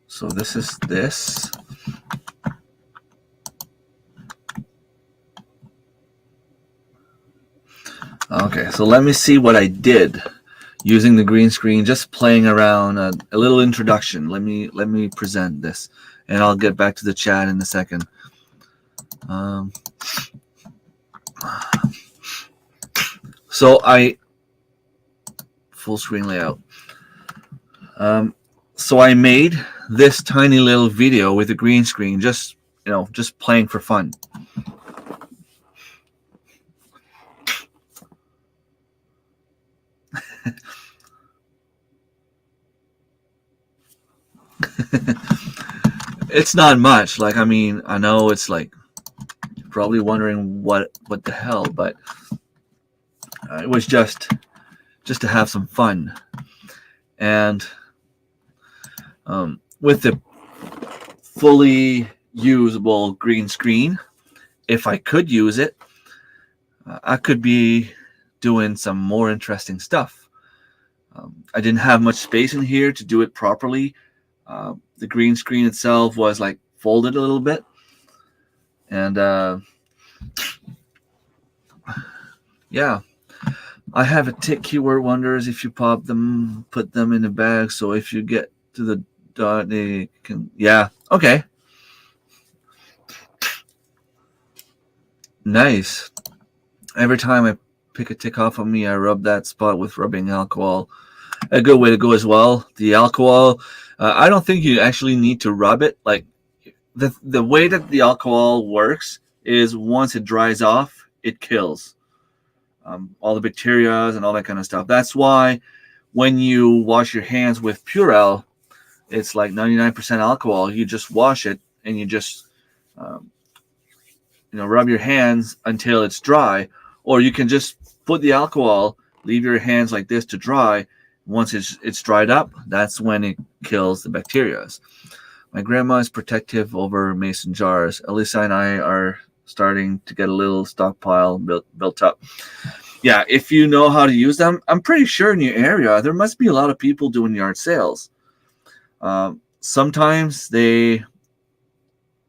So this is this. Okay, so let me see what I did using the green screen, just playing around. A little introduction. Let me present this, and I'll get back to the chat in a second. So I full screen layout. So I made this tiny little video with a green screen, just just playing for fun. It's not much. Like, I mean, I know it's like you're probably wondering what the hell, but it was just to have some fun. And with the fully usable green screen, if I could use it, I could be doing some more interesting stuff. I didn't have much space in here to do it properly. The green screen itself was like folded a little bit, and yeah, I have a tick keyword wonders if you pop them, put them in a bag. So if you get to the dot, they can. Yeah, okay, nice. Every time I pick a tick off of me, I rub that spot with rubbing alcohol. A good way to go as well. The alcohol, I don't think you actually need to rub it. Like the way that the alcohol works is once it dries off, it kills all the bacteria and all that kind of stuff. That's why when you wash your hands with Purell, it's like 99% alcohol. You just wash it and you just rub your hands until it's dry, or you can just put the alcohol, leave your hands like this to dry. Once it's dried up, that's when it kills the bacteria. My grandma is protective over mason jars. Elisa and I are starting to get a little stockpile built up. Yeah, if you know how to use them, I'm pretty sure in your area there must be a lot of people doing yard sales. Sometimes they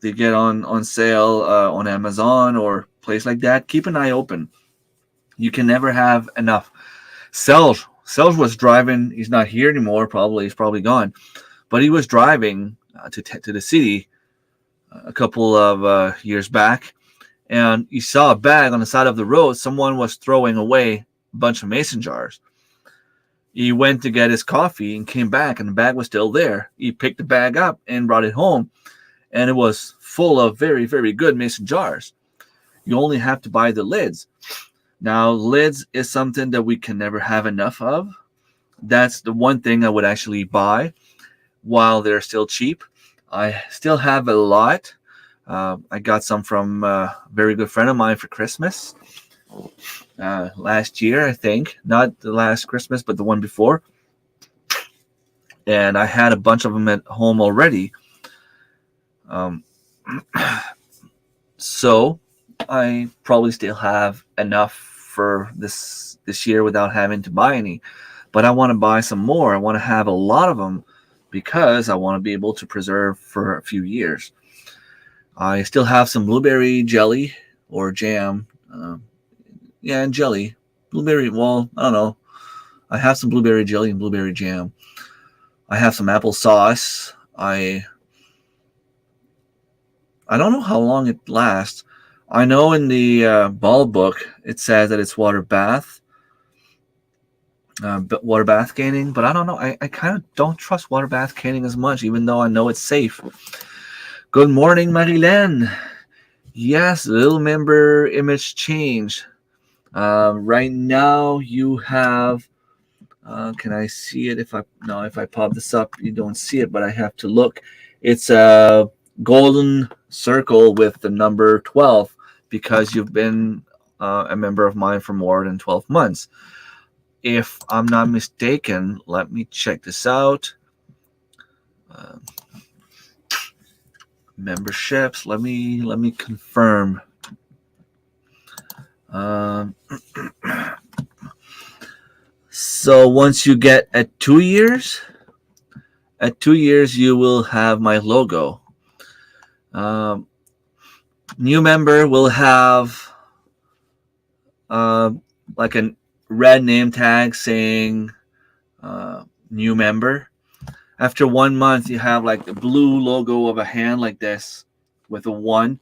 get on sale on Amazon or place like that. Keep an eye open. You can never have enough. Selge was driving. He's not here anymore. He's probably gone. But he was driving to the city a couple of years back, and he saw a bag on the side of the road. Someone was throwing away a bunch of mason jars. He went to get his coffee and came back, and the bag was still there. He picked the bag up and brought it home, and it was full of very, very good mason jars. You only have to buy the lids. Now, lids is something that we can never have enough of. That's the one thing I would actually buy while they're still cheap. I still have a lot. I got some from a very good friend of mine for Christmas last year, I think. Not the last Christmas, but the one before. And I had a bunch of them at home already. So I probably still have enough for this year without having to buy any. But I want to buy some more. I want to have a lot of them because I want to be able to preserve for a few years. I still have some blueberry jelly or jam. And jelly. Blueberry, well, I don't know. I have some blueberry jelly and blueberry jam. I have some apple sauce. I don't know how long it lasts. I know in the ball book it says that it's water bath canning, but I don't know. I kind of don't trust water bath canning as much, even though I know it's safe. Good morning, Marilyn. Yes, little member image change. Right now you have. Can I see it? If I pop this up, you don't see it, but I have to look. It's a golden circle with the number 12 because you've been a member of mine for more than 12 months. If I'm not mistaken, let me check this out. Memberships. Let me confirm. So once you get at 2 years, you will have my logo. New member will have like a red name tag saying new member. After 1 month, you have like the blue logo of a hand like this with a 1.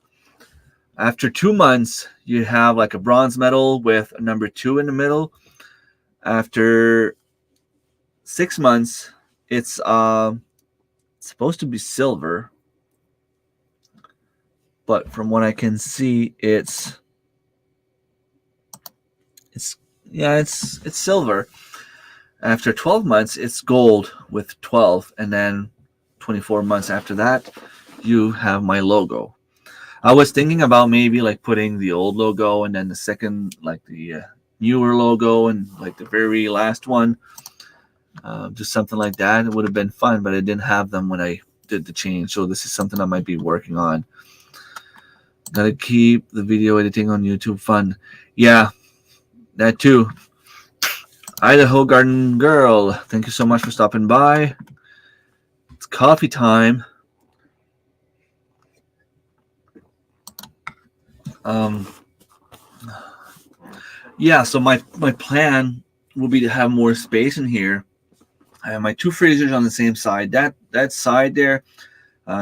After 2 months, you have like a bronze medal with a number 2 in the middle. After 6 months, it's supposed to be silver, but from what I can see, it's silver. After 12 months, it's gold with 12, and then 24 months after that, you have my logo. I was thinking about maybe like putting the old logo and then the second, like the newer logo, and like the very last one, just something like that. It would have been fun, but I didn't have them when I did the change. So this is something I might be working on. Gotta keep the video editing on YouTube fun. Yeah, that too. Idaho Garden Girl, thank you so much for stopping by. It's coffee time. Yeah, so my plan will be to have more space in here. I have my 2 freezers on the same side. That side there,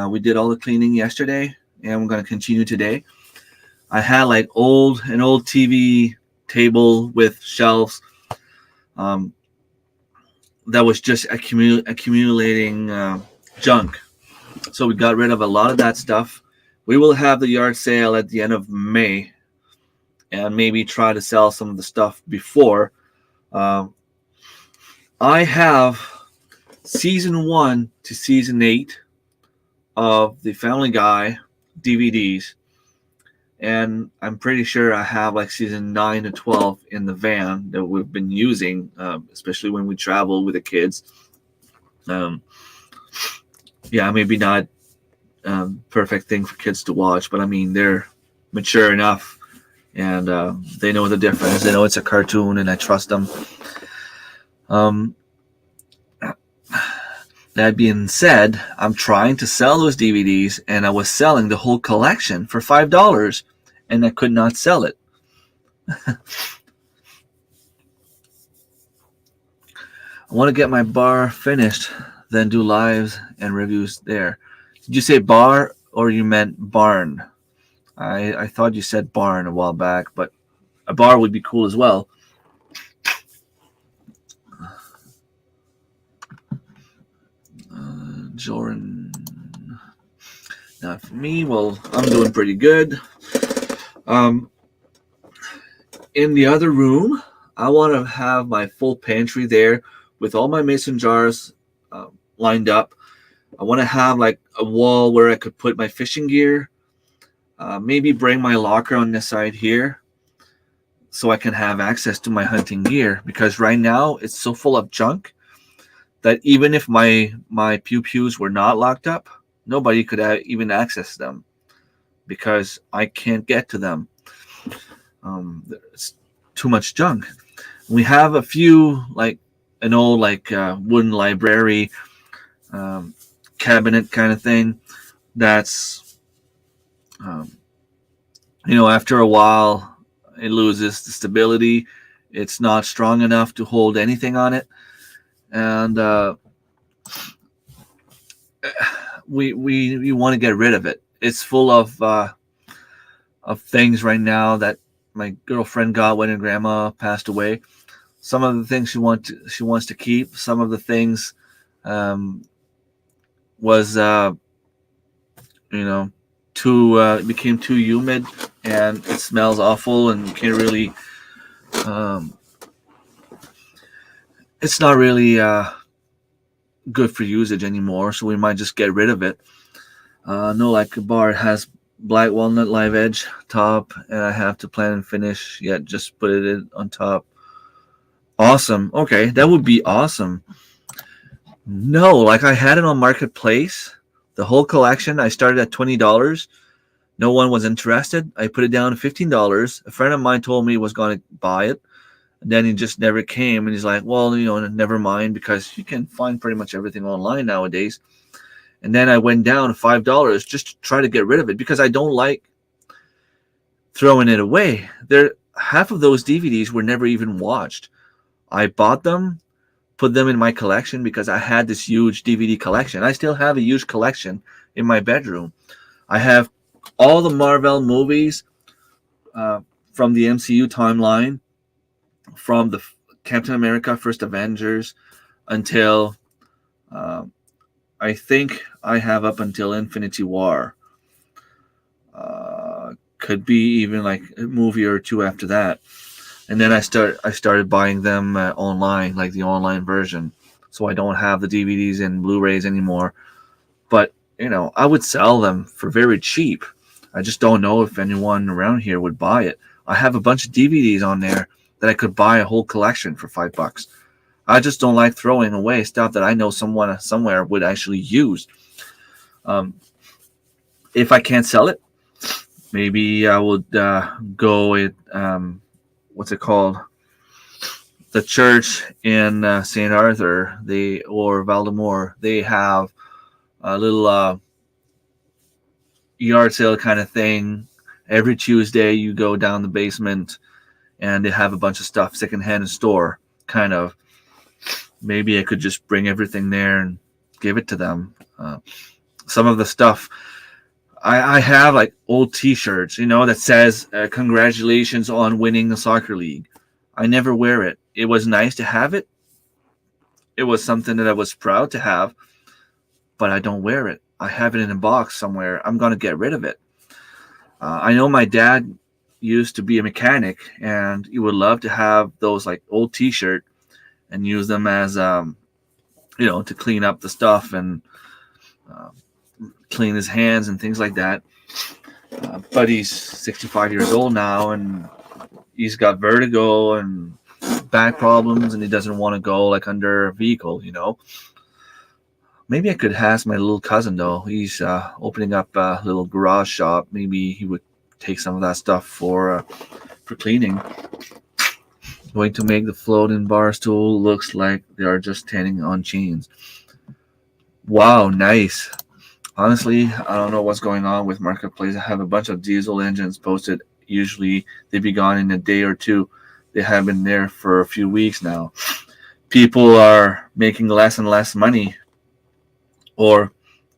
we did all the cleaning yesterday, and we're going to continue today. I had like an old TV table with shelves that was just accumulating junk. So we got rid of a lot of that stuff. We will have the yard sale at the end of May, and maybe try to sell some of the stuff before. I have season 1 to season 8 of the Family Guy DVDs, and I'm pretty sure I have like season 9 to 12 in the van that we've been using, especially when we travel with the kids. Yeah, maybe not perfect thing for kids to watch, but I mean, they're mature enough, and they know the difference. They know it's a cartoon, and I trust them. That being said, I'm trying to sell those DVDs, and I was selling the whole collection for $5, and I could not sell it. I want to get my bar finished, then do lives and reviews there. Did you say bar or you meant barn? I thought you said barn a while back, but a bar would be cool as well. Jordan, not for me. Well, I'm doing pretty good. In the other room, I want to have my full pantry there with all my mason jars lined up. I want to have like a wall where I could put my fishing gear. Maybe bring my locker on this side here so I can have access to my hunting gear, because right now it's so full of junk that even if my pew-pews were not locked up, nobody could even access them because I can't get to them. It's too much junk. We have a few, like an old wooden library cabinet kind of thing that's after a while it loses the stability. It's not strong enough to hold anything on it, and we want to get rid of it. It's full of things right now that my girlfriend got when her grandma passed away. Some of the things she wants to keep. Some of the things was became too humid, and it smells awful, and you can't really it's not really good for usage anymore, so we might just get rid of it. The bar has black walnut live edge top, and I have to plan and finish yet just put it on top. Awesome. Okay, that would be awesome. No, I had it on Marketplace, the whole collection. I started at $20. No one was interested. I put it down to $15. A friend of mine told me he was going to buy it, and then he just never came, and he's like, well, never mind, because you can find pretty much everything online nowadays. And then I went down to $5 just to try to get rid of it, because I don't like throwing it away. half of those DVDs were never even watched. I bought them, put them in my collection because I had this huge DVD collection. I still have a huge collection in my bedroom. I have all the Marvel movies uh, from the MCU timeline, from the Captain America First Avengers until uh, I think I have up until Infinity War. Could be even like a movie or two after that. And then I started buying them online, like the online version. So I don't have the DVDs and Blu-rays anymore. But I would sell them for very cheap. I just don't know if anyone around here would buy it. I have a bunch of DVDs on there that I could buy a whole collection for $5. I just don't like throwing away stuff that I know someone somewhere would actually use. Um, if I can't sell it, maybe I would go with what's it called? The church in St. Arthur, or Valdemore. They have a little yard sale kind of thing. Every Tuesday, you go down the basement, and they have a bunch of stuff secondhand in store. Kind of. Maybe I could just bring everything there and give it to them. Some of the stuff I have, like old T-shirts, that says "Congratulations on winning the soccer league." I never wear it. It was nice to have it. It was something that I was proud to have, but I don't wear it. I have it in a box somewhere. I'm gonna get rid of it. I know my dad used to be a mechanic, and he would love to have those like old T-shirt and use them as to clean up the stuff and uh, clean his hands and things like that. But he's 65 years old now, and he's got vertigo and back problems, and he doesn't want to go like under a vehicle. Maybe I could ask my little cousin though. He's opening up a little garage shop. Maybe he would take some of that stuff for cleaning. Going to make the floating bar stool looks like they are just standing on chains. Wow, nice. Honestly, I don't know what's going on with Marketplace. I have a bunch of diesel engines posted. Usually they be gone in a day or two. They have been there for a few weeks now. People are making less and less money, or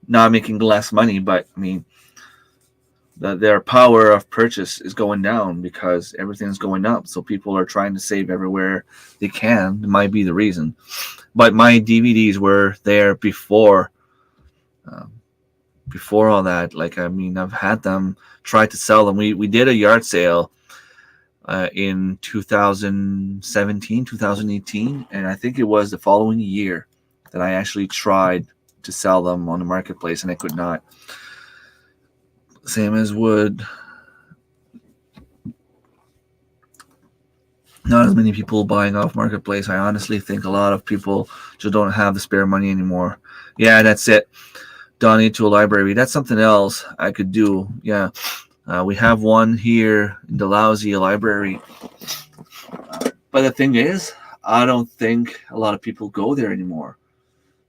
not making less money, but I mean, their power of purchase is going down because everything's going up. So people are trying to save everywhere they can. It might be the reason. But my DVDs were there before all that. Like, I mean, I've had them, tried to sell them. We did a yard sale in 2017, 2018, and I think it was the following year that I actually tried to sell them on the marketplace, and I could not. Same as wood. Not as many people buying off marketplace. I honestly think a lot of people just don't have the spare money anymore. Yeah, that's it. Donate to a library. That's something else I could do. Yeah. We have one here in Dalhousie, a library. But the thing is, I don't think a lot of people go there anymore.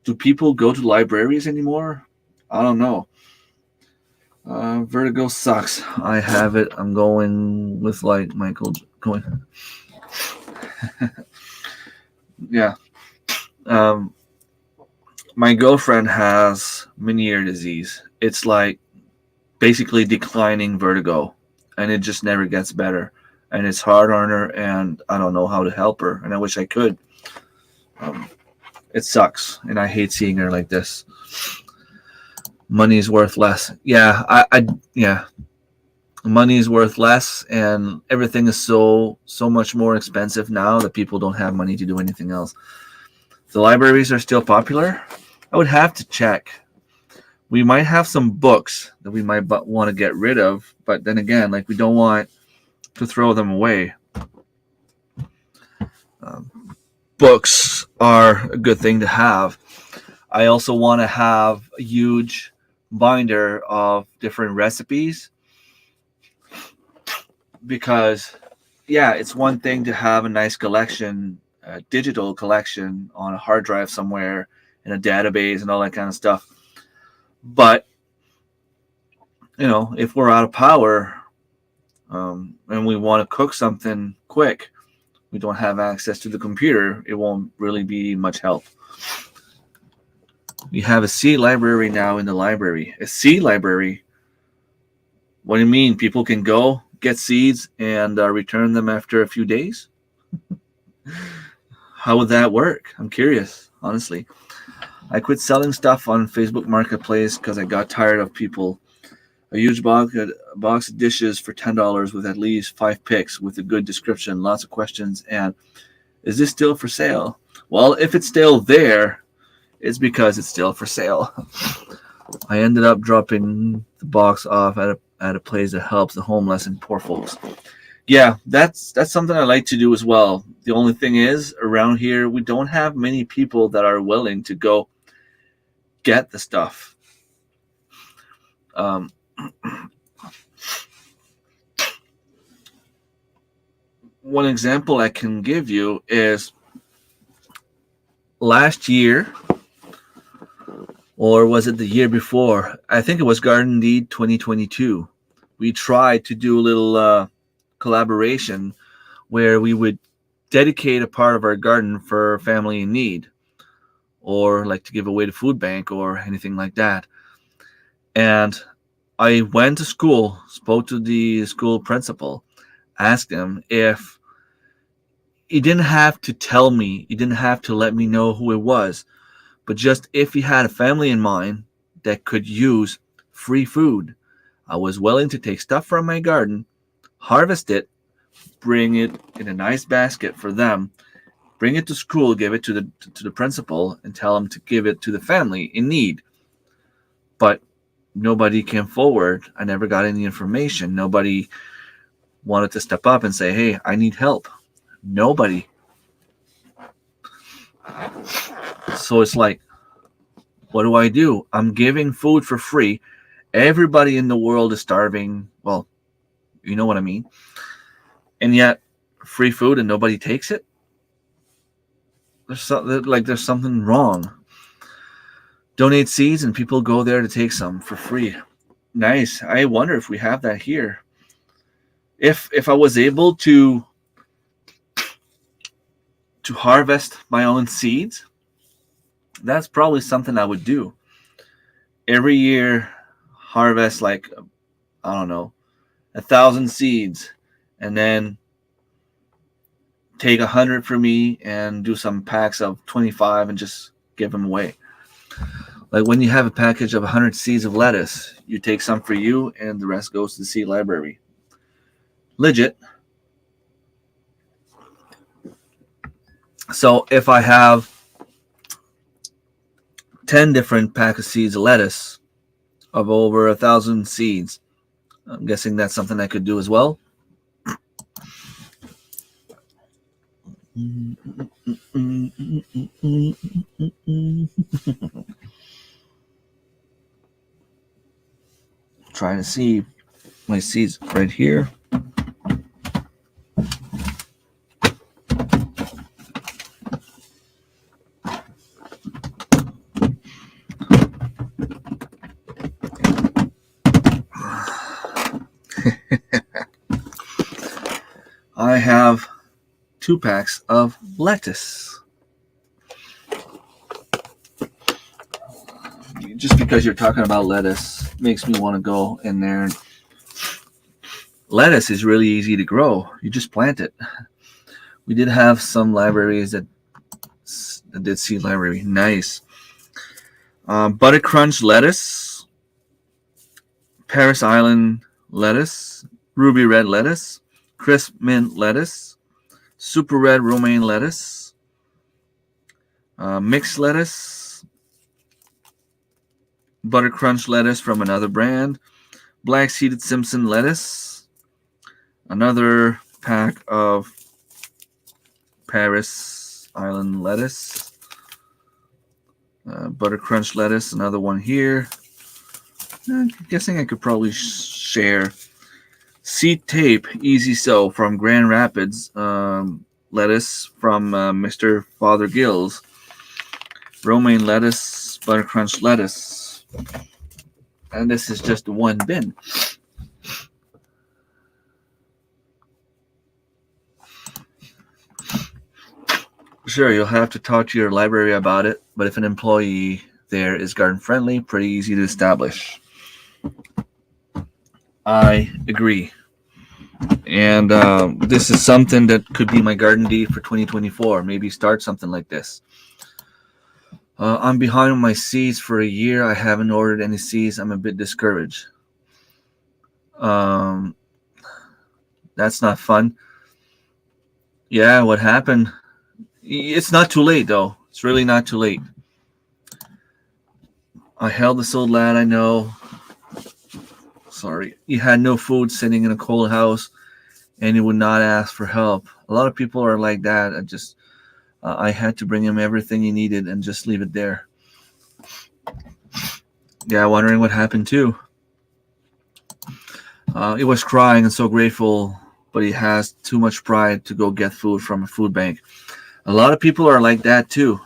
Do people go to libraries anymore? I don't know. Vertigo sucks. I have it. I'm going with like Michael going. Yeah. My girlfriend has Meniere disease. It's like basically declining vertigo, and it just never gets better. And it's hard on her, and I don't know how to help her, and I wish I could. It sucks, and I hate seeing her like this. Money's worth less. Yeah, yeah. Money is worth less, and everything is so much more expensive now that people don't have money to do anything else. The libraries are still popular. I would have to check. We might have some books that we might want to get rid of, but then again, like, we don't want to throw them away. Books are a good thing to have. I also want to have a huge binder of different recipes, because yeah, it's one thing to have a nice collection, a digital collection on a hard drive somewhere in a database and all that kind of stuff. But if we're out of power, and we want to cook something quick, we don't have access to the computer, it won't really be much help. We have a seed library now in the library. A seed library? What do you mean? People can go get seeds and return them after a few days? How would that work? I'm curious, honestly. I quit selling stuff on Facebook Marketplace because I got tired of people. A huge box of dishes for $10 with at least 5 pics with a good description, lots of questions, and is this still for sale? Well, if it's still there, it's because it's still for sale. I ended up dropping the box off at a place that helps the homeless and poor folks. Yeah, that's something I like to do as well. The only thing is, around here, we don't have many people that are willing to go get the stuff. One example I can give you is last year, or was it the year before? I think it was Garden Deed 2022. We tried to do a little collaboration where we would dedicate a part of our garden for family in need, or like to give away to food bank or anything like that. And I went to school, spoke to the school principal, asked him if he didn't have to tell me, he didn't have to let me know who it was, but just if he had a family in mind that could use free food, I was willing to take stuff from my garden, harvest it, bring it in a nice basket for them, bring it to school, give it to the principal, and tell him to give it to the family in need. But nobody came forward. I never got any information. Nobody wanted to step up and say, hey, I need help. Nobody. So it's like, what do? I'm giving food for free. Everybody in the world is starving. Well, you know what I mean. And yet, free food and nobody takes it? There's something wrong. Donate seeds and people go there to take some for free. Nice. I wonder if we have that here. If I was able to harvest my own seeds, that's probably something I would do. Every year, harvest like, I don't know, 1,000 seeds, and then take 100 for me and do some packs of 25 and just give them away. Like when you have a package of 100 seeds of lettuce, you take some for you and the rest goes to the seed library. Legit. So if I have 10 different pack of seeds of lettuce of over 1,000 seeds, I'm guessing that's something I could do as well. Trying to see my seeds right here. I have 2 packs of lettuce. Just because you're talking about lettuce makes me want to go in there. Lettuce is really easy to grow. You just plant it. We did have some libraries that did seed library. Nice. Butter crunch lettuce, Paris Island lettuce, ruby red lettuce, crisp mint lettuce, super red romaine lettuce, mixed lettuce, butter crunch lettuce from another brand, black seeded Simpson lettuce, another pack of Paris Island lettuce, butter crunch lettuce, another one here. I'm guessing I could probably share. Seed tape, easy sow from Grand Rapids, lettuce from Mr. Father Gills, romaine lettuce, butter crunch lettuce, and this is just one bin. Sure, you'll have to talk to your library about it, but if an employee there is garden friendly, pretty easy to establish. I agree. And this is something that could be my garden deed for 2024. Maybe start something like this. I'm behind on my seeds for a year. I haven't ordered any seeds. I'm a bit discouraged. Um, that's not fun. Yeah, what happened? It's not too late, though. It's really not too late. I held this old lad I know. Sorry. He had no food, sitting in a cold house, and he would not ask for help. A lot of people are like that. I had to bring him everything he needed and just leave it there. Yeah, wondering what happened too. He was crying and so grateful, but he has too much pride to go get food from a food bank. A lot of people are like that too.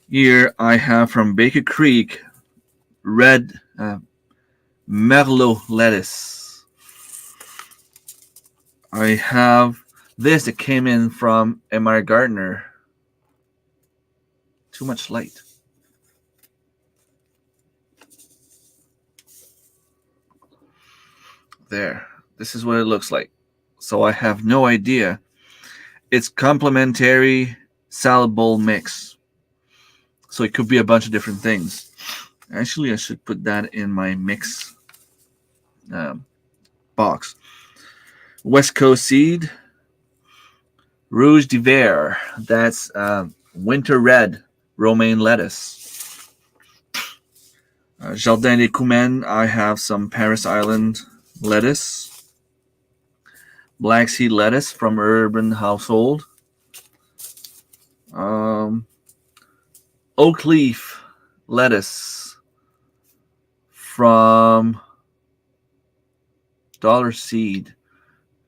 Here I have from Baker Creek red Merlot lettuce. I have this that came in from MR Gardner. Too much light. There. This is what it looks like. So I have no idea. It's complementary salad bowl mix. So it could be a bunch of different things. Actually, I should put that in my mix box. West Coast seed. Rouge d'hiver. That's winter red romaine lettuce. Jardin des Coumens. I have some Paris Island lettuce. Black seed lettuce from Urban Household. Oak leaf lettuce from Dollar Seed.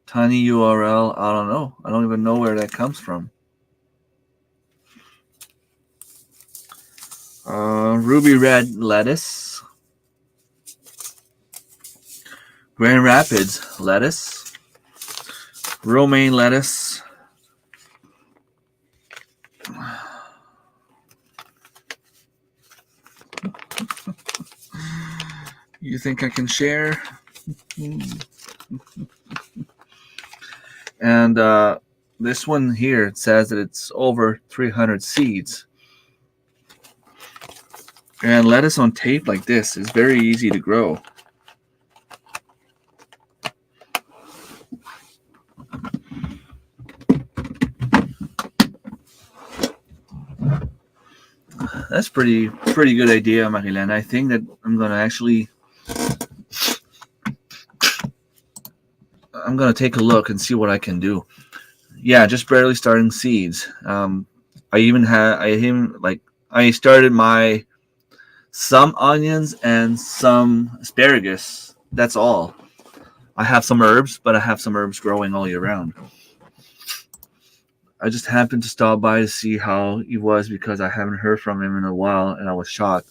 Tiny URL. I don't know. I don't even know where that comes from. Ruby red lettuce. Grand Rapids lettuce. Romaine lettuce. You think I can share? And this one here, it says that it's over 300 seeds. And lettuce on tape like this is very easy to grow. That's pretty good idea, Marilyn. I think that I'm gonna take a look and see what I can do. Yeah, just barely starting seeds. I started my some onions and some asparagus. That's all. I have some herbs, but I have some herbs growing all year round. I just happened to stop by to see how he was because I haven't heard from him in a while, and I was shocked.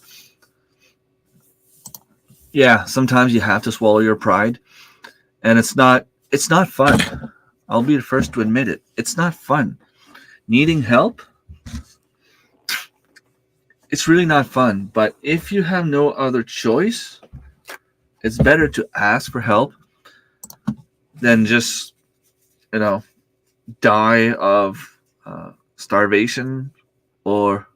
Yeah, sometimes you have to swallow your pride, and it's not fun. I'll be the first to admit it. It's not fun. Needing help, it's really not fun. But if you have no other choice, it's better to ask for help than just, die of starvation or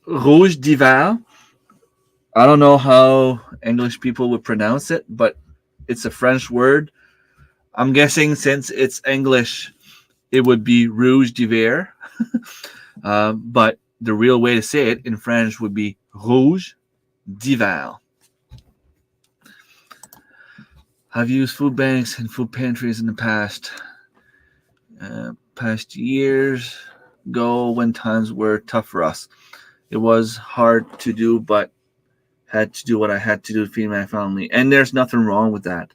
rouge d'hiver. I don't know how English people would pronounce it, but it's a French word. I'm guessing since it's English, it would be rouge d'hiver. But the real way to say it in French would be rouge d'hiver. I've used food banks and food pantries in the past years ago when times were tough for us. It was hard to do, but had to do what I had to do to feed my family. And there's nothing wrong with that.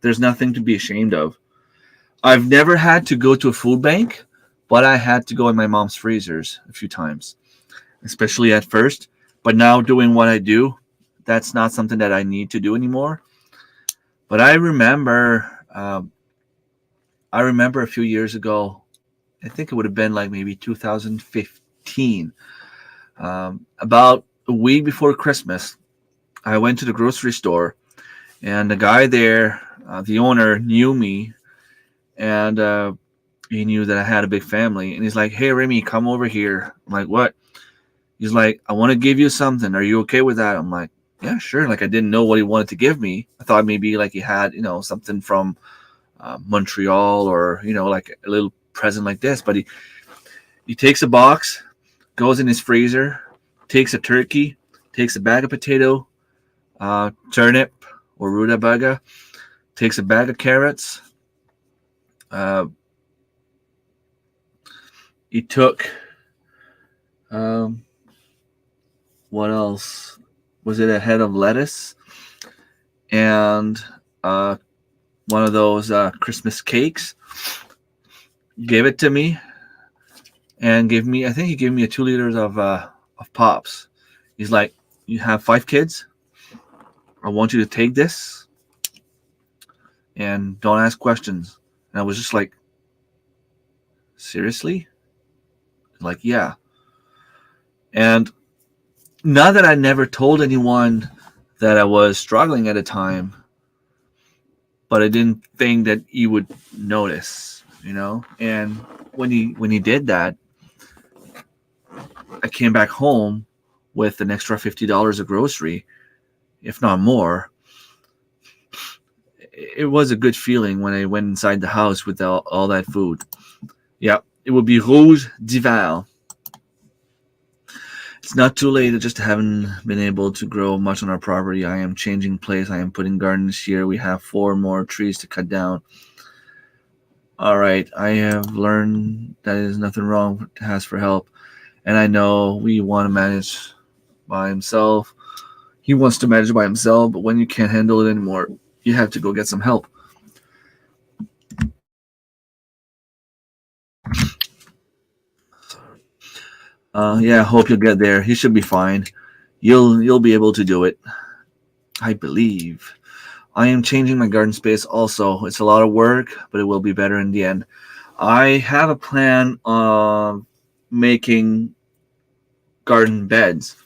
There's nothing to be ashamed of. I've never had to go to a food bank, but I had to go in my mom's freezers a few times, especially at first. But now doing what I do, that's not something that I need to do anymore. But I remember a few years ago, I think it would have been like maybe 2015, about a week before Christmas, I went to the grocery store, and the guy there, the owner, knew me, and he knew that I had a big family, and he's like, "Hey, Remy, come over here." I'm like, "What?" He's like, "I want to give you something. Are you okay with that?" I'm like, "Yeah, sure." Like, I didn't know what he wanted to give me. I thought maybe like he had, something from Montreal, or like a little present like this. But he takes a box, goes in his freezer, takes a turkey, takes a bag of potato, turnip or rutabaga, takes a bag of carrots. Uh, he took um, what else? Was it a head of lettuce and uh, one of those Christmas cakes? Gave it to me and gave me. I think he gave me a 2 liters of pops. He's like, "You have 5 kids. I want you to take this and don't ask questions." And I was just like, "Seriously?" Like, yeah. And not that I never told anyone that I was struggling at a time, but I didn't think that he would notice, And when he did that, I came back home with an extra $50 of grocery, if not more. It was a good feeling when I went inside the house with all that food. Yeah, it would be Rouge d'Hiver. It's not too late. I just haven't been able to grow much on our property. I am changing place. I am putting gardens here. We have 4 more trees to cut down. All right. I have learned that there's nothing wrong to ask for help. And I know we want to manage by himself. He wants to manage by himself, but when you can't handle it anymore, you have to go get some help. Yeah, hope you'll get there. He should be fine. You'll be able to do it, I believe. I am changing my garden space also. It's a lot of work, but it will be better in the end. I have a plan of making garden beds.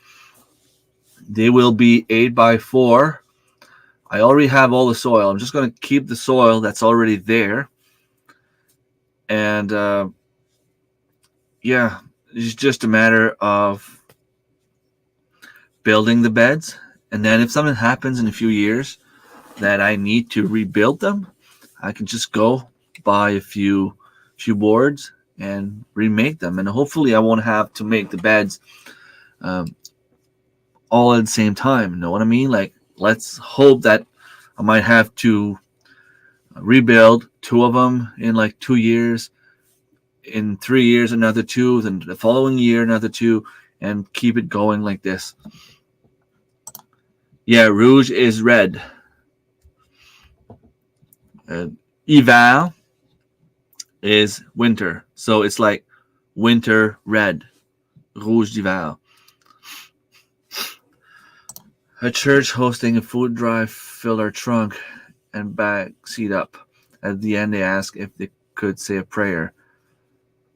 They will be 8x4. I already have all the soil. I'm just going to keep the soil that's already there. And yeah, it's just a matter of building the beds. And then if something happens in a few years that I need to rebuild them, I can just go buy a few boards and remake them. And hopefully I won't have to make the beds all at the same time. You know what I mean? Like, let's hope that I might have to rebuild 2 of them in like 2 years. In 3 years, another 2. Then the following year, another 2, and keep it going like this. Yeah, rouge is red. Hiver is winter. So it's like winter red. Rouge d'hiver. A church hosting a food drive filled our trunk and back seat up. At the end, they asked if they could say a prayer.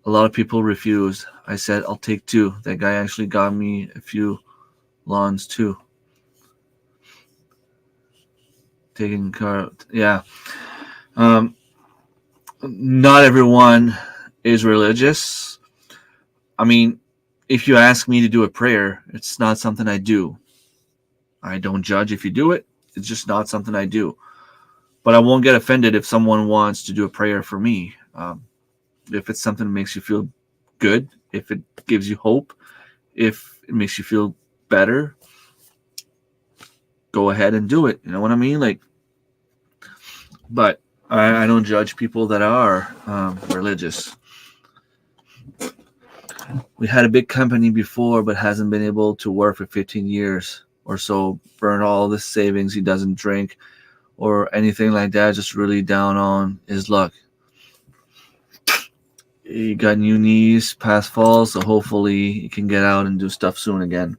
A lot of people refused. I said, I'll take 2. That guy actually got me a few lawns too. Taking car, yeah. Not everyone is religious. I mean, if you ask me to do a prayer, it's not something I do. I don't judge if you do it. It's just not something I do. But I won't get offended if someone wants to do a prayer for me. If it's something that makes you feel good, if it gives you hope, if it makes you feel better, go ahead and do it. You know what I mean? Like, but I don't judge people that are religious. We had a big company before, but hasn't been able to work for 15 years or so. Burned all the savings. He doesn't drink or anything like that. Just really down on his luck. He got new knees past fall, so hopefully he can get out and do stuff soon again.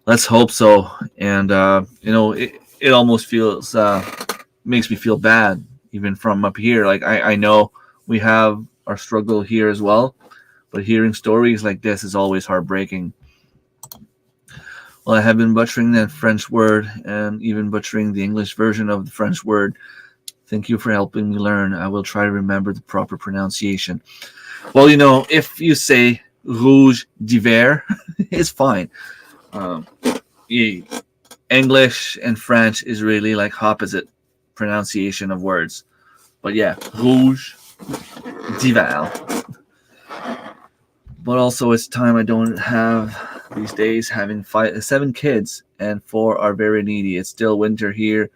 Let's hope so. And it almost feels makes me feel bad even from up here. Like I know we have our struggle here as well, but hearing stories like this is always heartbreaking. Well, I have been butchering that French word and even butchering the English version of the French word. Thank you for helping me learn. I will try to remember the proper pronunciation. Well, if you say rouge d'hiver, it's fine. Um, English and French is really like opposite pronunciation of words. But yeah, rouge d'hiver. But also, it's time I don't have these days, having 7 kids, and 4 are very needy. It's still winter here,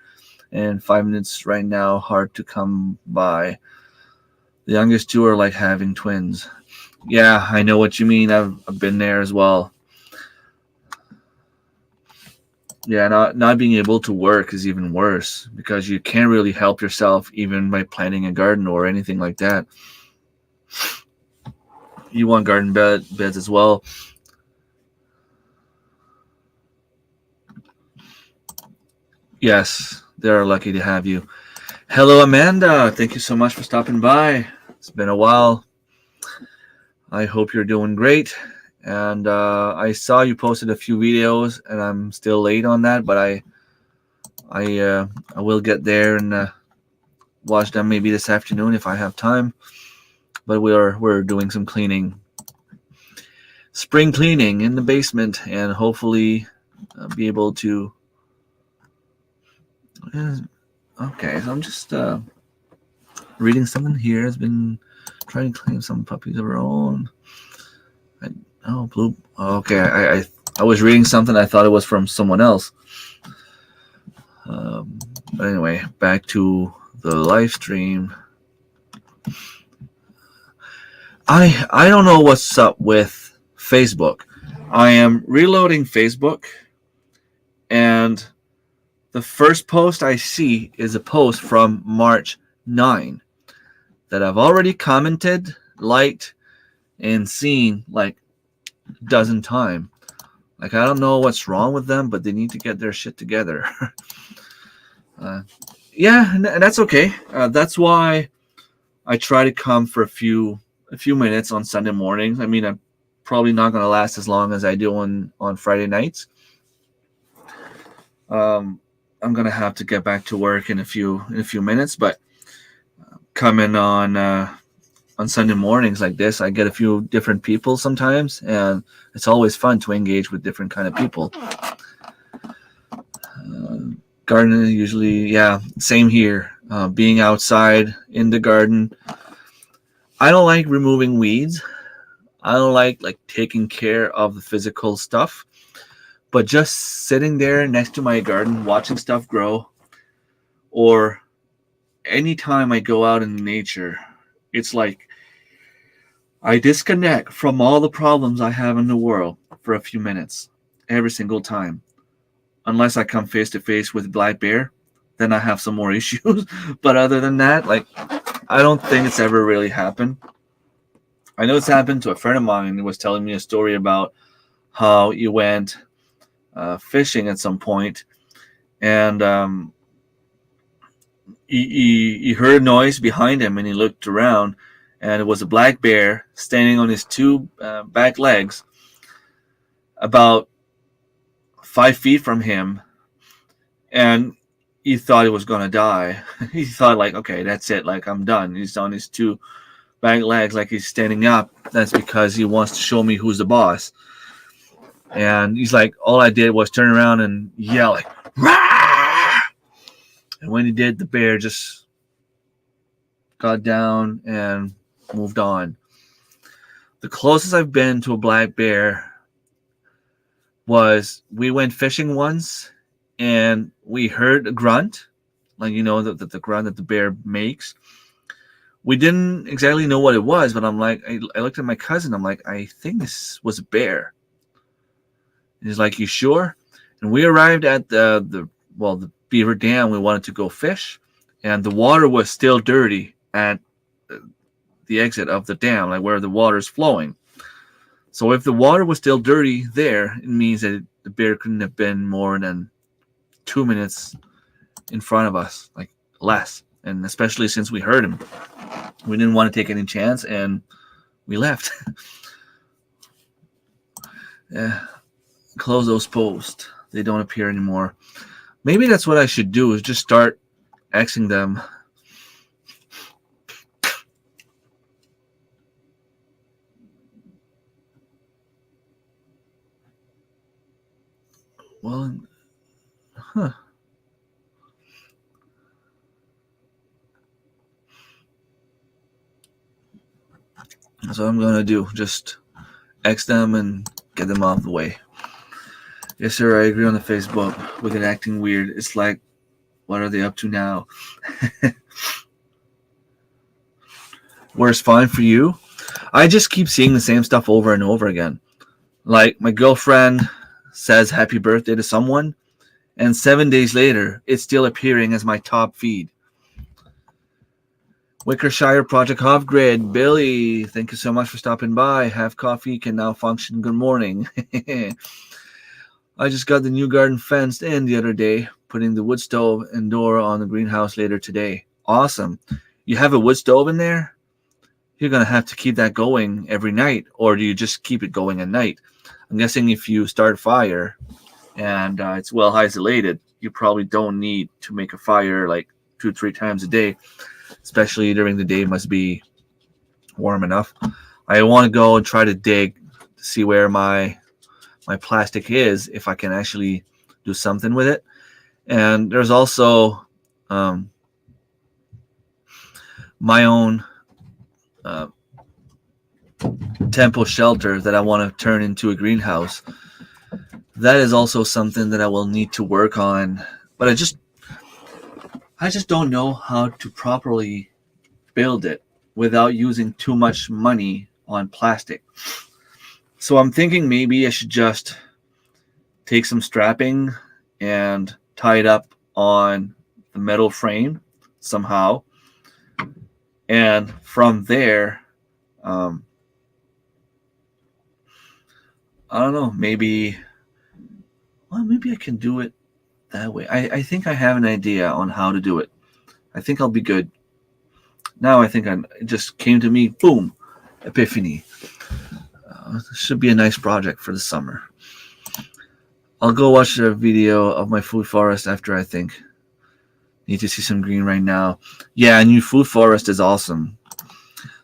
and 5 minutes right now hard to come by. The youngest 2 are like having twins. Yeah, I know what you mean. I've been there as well. Yeah, not being able to work is even worse because you can't really help yourself even by planting a garden or anything like that. You want garden beds as well. Yes, they're lucky to have you. Hello, Amanda. Thank you so much for stopping by. It's been a while. I hope you're doing great. And I saw you posted a few videos, and I'm still late on that, but I will get there and watch them maybe this afternoon if I have time. But we're doing some cleaning, spring cleaning in the basement, and hopefully be able to. Okay, so I'm just reading someone here has been trying to claim some puppies of her own. Blue. Okay, I was reading something. I thought it was from someone else. But anyway, back to the live stream. I don't know what's up with Facebook. I am reloading Facebook, and the first post I see is a post from March 9 that I've already commented, liked, and seen like a dozen times. Like, I don't know what's wrong with them, but they need to get their shit together. Yeah, and that's okay. That's why I try to come for a few minutes on Sunday mornings. I mean, I'm probably not going to last as long as I do on Friday nights. I'm going to have to get back to work in a few minutes, but coming on Sunday mornings like this, I get a few different people sometimes, and it's always fun to engage with different kind of people. Gardening usually, yeah, same here. Being outside in the garden, I don't like removing weeds. I don't like taking care of the physical stuff, but just sitting there next to my garden, watching stuff grow, or anytime I go out in nature, it's like I disconnect from all the problems I have in the world for a few minutes every single time. Unless I come face to face with black bear, then I have some more issues. But other than that, like, I don't think it's ever really happened. I know it's happened to a friend of mine who was telling me a story about how he went fishing at some point, and he heard a noise behind him, and he looked around, and it was a black bear standing on his 2 back legs, about 5 feet from him, and he thought he was gonna die. He thought, like, okay, that's it, like, I'm done. He's on his 2 back legs, like he's standing up. That's because he wants to show me who's the boss. And he's like, all I did was turn around and yell, like, "Rah!" And when he did, the bear just got down and moved on. The closest I've been to a black bear was we went fishing once, and we heard a grunt, like, the grunt that the bear makes. We didn't exactly know what it was, but I'm like, I looked at my cousin. I'm like, I think this was a bear. And he's like, you sure? And we arrived at the beaver dam. We wanted to go fish, and the water was still dirty at the exit of the dam, like where the water is flowing. So if the water was still dirty there, it means that the bear couldn't have been more than 2 minutes in front of us, like less. And especially since we heard him, we didn't want to take any chance, and we left. Yeah, close those posts. They don't appear anymore. Maybe that's what I should do, is just start Xing them. Well, huh. That's what I'm going to do. Just X them and get them off the way. Yes, sir, I agree on the Facebook with it acting weird. It's like, what are they up to now? Where's fine for you? I just keep seeing the same stuff over and over again. Like, my girlfriend says happy birthday to someone, and 7 days later, it's still appearing as my top feed. Wickershire Project Off Grid. Billy, thank you so much for stopping by. Have coffee can now function. Good morning. I just got the new garden fenced in the other day, putting the wood stove and door on the greenhouse later today. Awesome. You have a wood stove in there? You're going to have to keep that going every night, or do you just keep it going at night? I'm guessing if you start fire and it's well isolated, you probably don't need to make a fire like 2-3 times a day, especially during the day. It must be warm enough. I want to go and try to dig to see where my plastic is, if I can actually do something with it. And there's also my own temple shelter that I want to turn into a greenhouse. That is also something that I will need to work on, but I just don't know how to properly build it without using too much money on plastic. So I'm thinking maybe I should just take some strapping and tie it up on the metal frame somehow. And from there, I don't know, maybe I can do it that way. I think I have an idea on how to do it. I think I'll be good. Now it just came to me, boom, epiphany. This should be a nice project for the summer. I'll go watch a video of my food forest after, I think. Need to see some green right now. Yeah, a new food forest is awesome.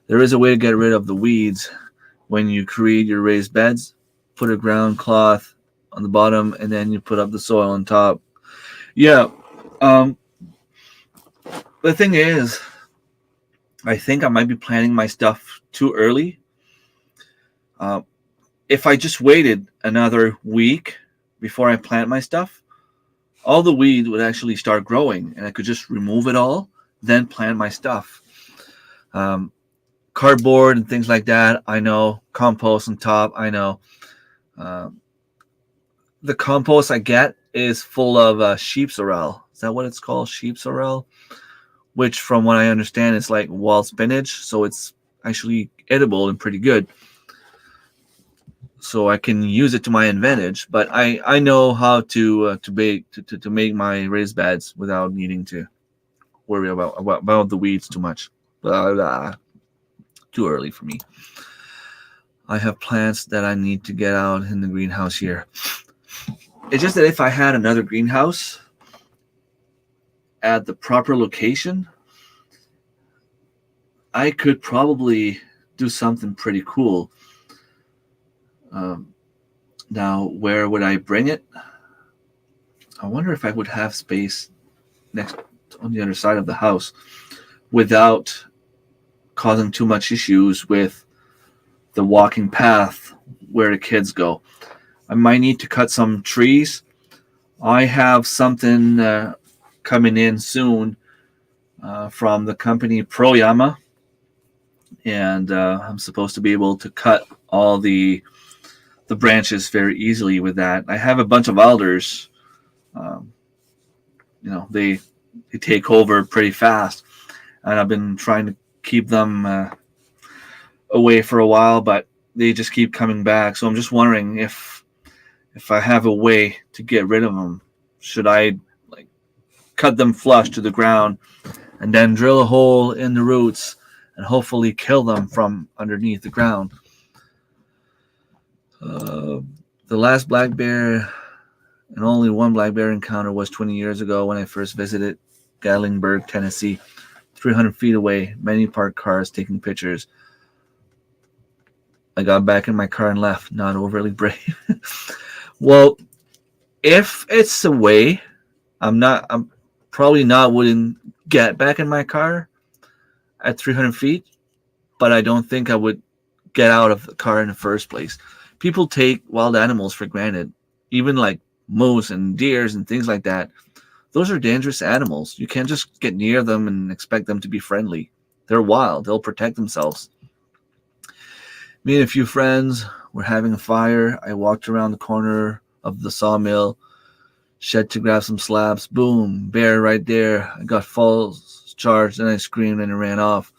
There is a way to get rid of the weeds when you create your raised beds. Put a ground cloth on the bottom, and then you put up the soil on top. Yeah. The thing is, I think I might be planting my stuff too early. If I just waited another week before I plant my stuff, all the weeds would actually start growing, and I could just remove it all, then plant my stuff. Cardboard and things like that, I know. Compost on top, I know. The compost I get is full of sheep sorrel. Is that what it's called? Sheep sorrel? Which, from what I understand, is like wild spinach, so it's actually edible and pretty good. So I can use it to my advantage, but I know how to make my raised beds without needing to worry about the weeds too much. Blah, blah. Too early for me. I have plants that I need to get out in the greenhouse here. It's just that if I had another greenhouse at the proper location, I could probably do something pretty cool. Now, where would I bring it? I wonder if I would have space next on the other side of the house without causing too much issues with the walking path where the kids go. I might need to cut some trees. I have something coming in soon from the company Proyama, and I'm supposed to be able to cut all the branches very easily with that. I have a bunch of alders. They take over pretty fast, and I've been trying to keep them away for a while, but they just keep coming back. So I'm just wondering if if I have a way to get rid of them. Should I like cut them flush to the ground and then drill a hole in the roots and hopefully kill them from underneath the ground? The last black bear and only one black bear encounter was 20 years ago when I first visited Gatlinburg, Tennessee, 300 feet away, many parked cars taking pictures. I got back in my car and left, not overly brave. Well, if it's away, I'm probably not wouldn't get back in my car at 300 feet, but I don't think I would get out of the car in the first place. People take wild animals for granted, even like moose and deers and things like that. Those are dangerous animals. You can't just get near them and expect them to be friendly. They're wild. They'll protect themselves. Me and a few friends were having a fire. I walked around the corner of the sawmill shed to grab some slabs. Boom, bear right there. I got false charged and I screamed and it ran off.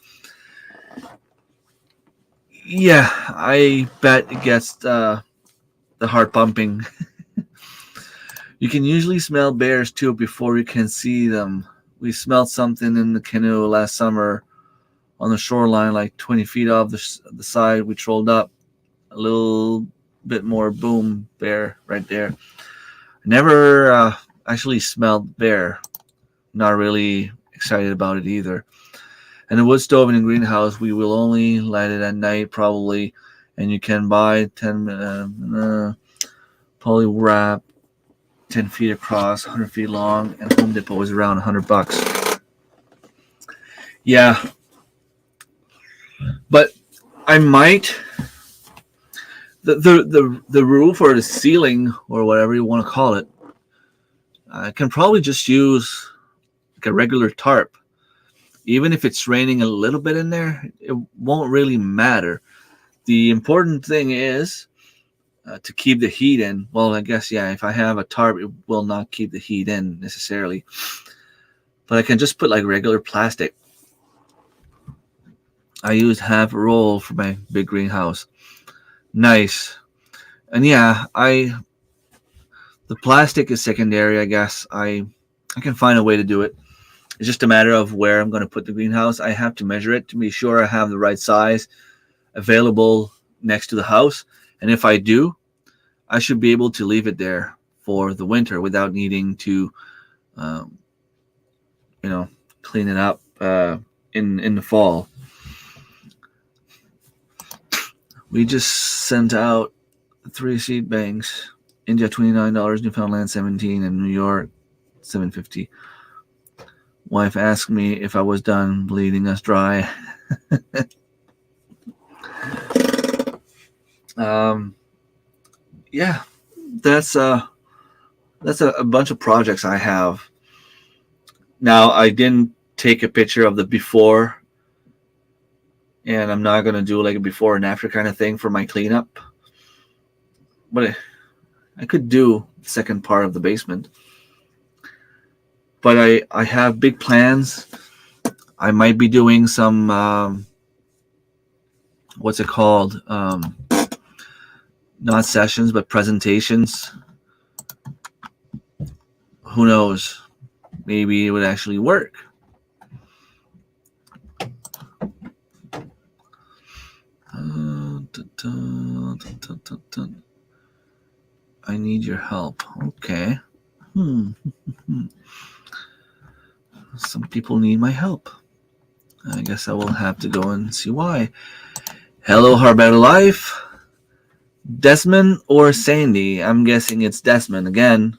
Yeah, I bet it gets the heart pumping. You can usually smell bears too before you can see them. We smelled something in the canoe last summer on the shoreline, like 20 feet off the side. We trolled up a little bit more. Boom, bear right there. I never actually smelled bear. Not really excited about it either. And the wood stove in the greenhouse, we will only light it at night probably. And you can buy 10 poly wrap, 10 feet across, 100 feet long, and Home Depot is around $100. Yeah. But I might the roof or the ceiling or whatever you want to call it, I can probably just use like a regular tarp. Even if it's raining a little bit in there, it won't really matter. The important thing is to keep the heat in. Well, I guess, yeah, if I have a tarp, it will not keep the heat in necessarily. But I can just put like regular plastic. I used half a roll for my big greenhouse. Nice. And yeah, the plastic is secondary, I guess. I can find a way to do it. It's just a matter of where I'm going to put the greenhouse. I have to measure it to be sure I have the right size available next to the house. And if I do, I should be able to leave it there for the winter without needing to, clean it up in the fall. We just sent out 3 seed banks. India $29, Newfoundland $17, and New York $7.50. Wife asked me if I was done bleeding us dry. Yeah, that's a bunch of projects I have. Now, I didn't take a picture of the before, and I'm not going to do like a before and after kind of thing for my cleanup. But I could do the second part of the basement. But I have big plans. I might be doing some, what's it called? Not sessions, but presentations. Who knows? Maybe it would actually work. I need your help. Okay. Some people need my help. I guess I will have to go and see why. Hello, Harbetta Life. Desmond or Sandy? I'm guessing it's Desmond again.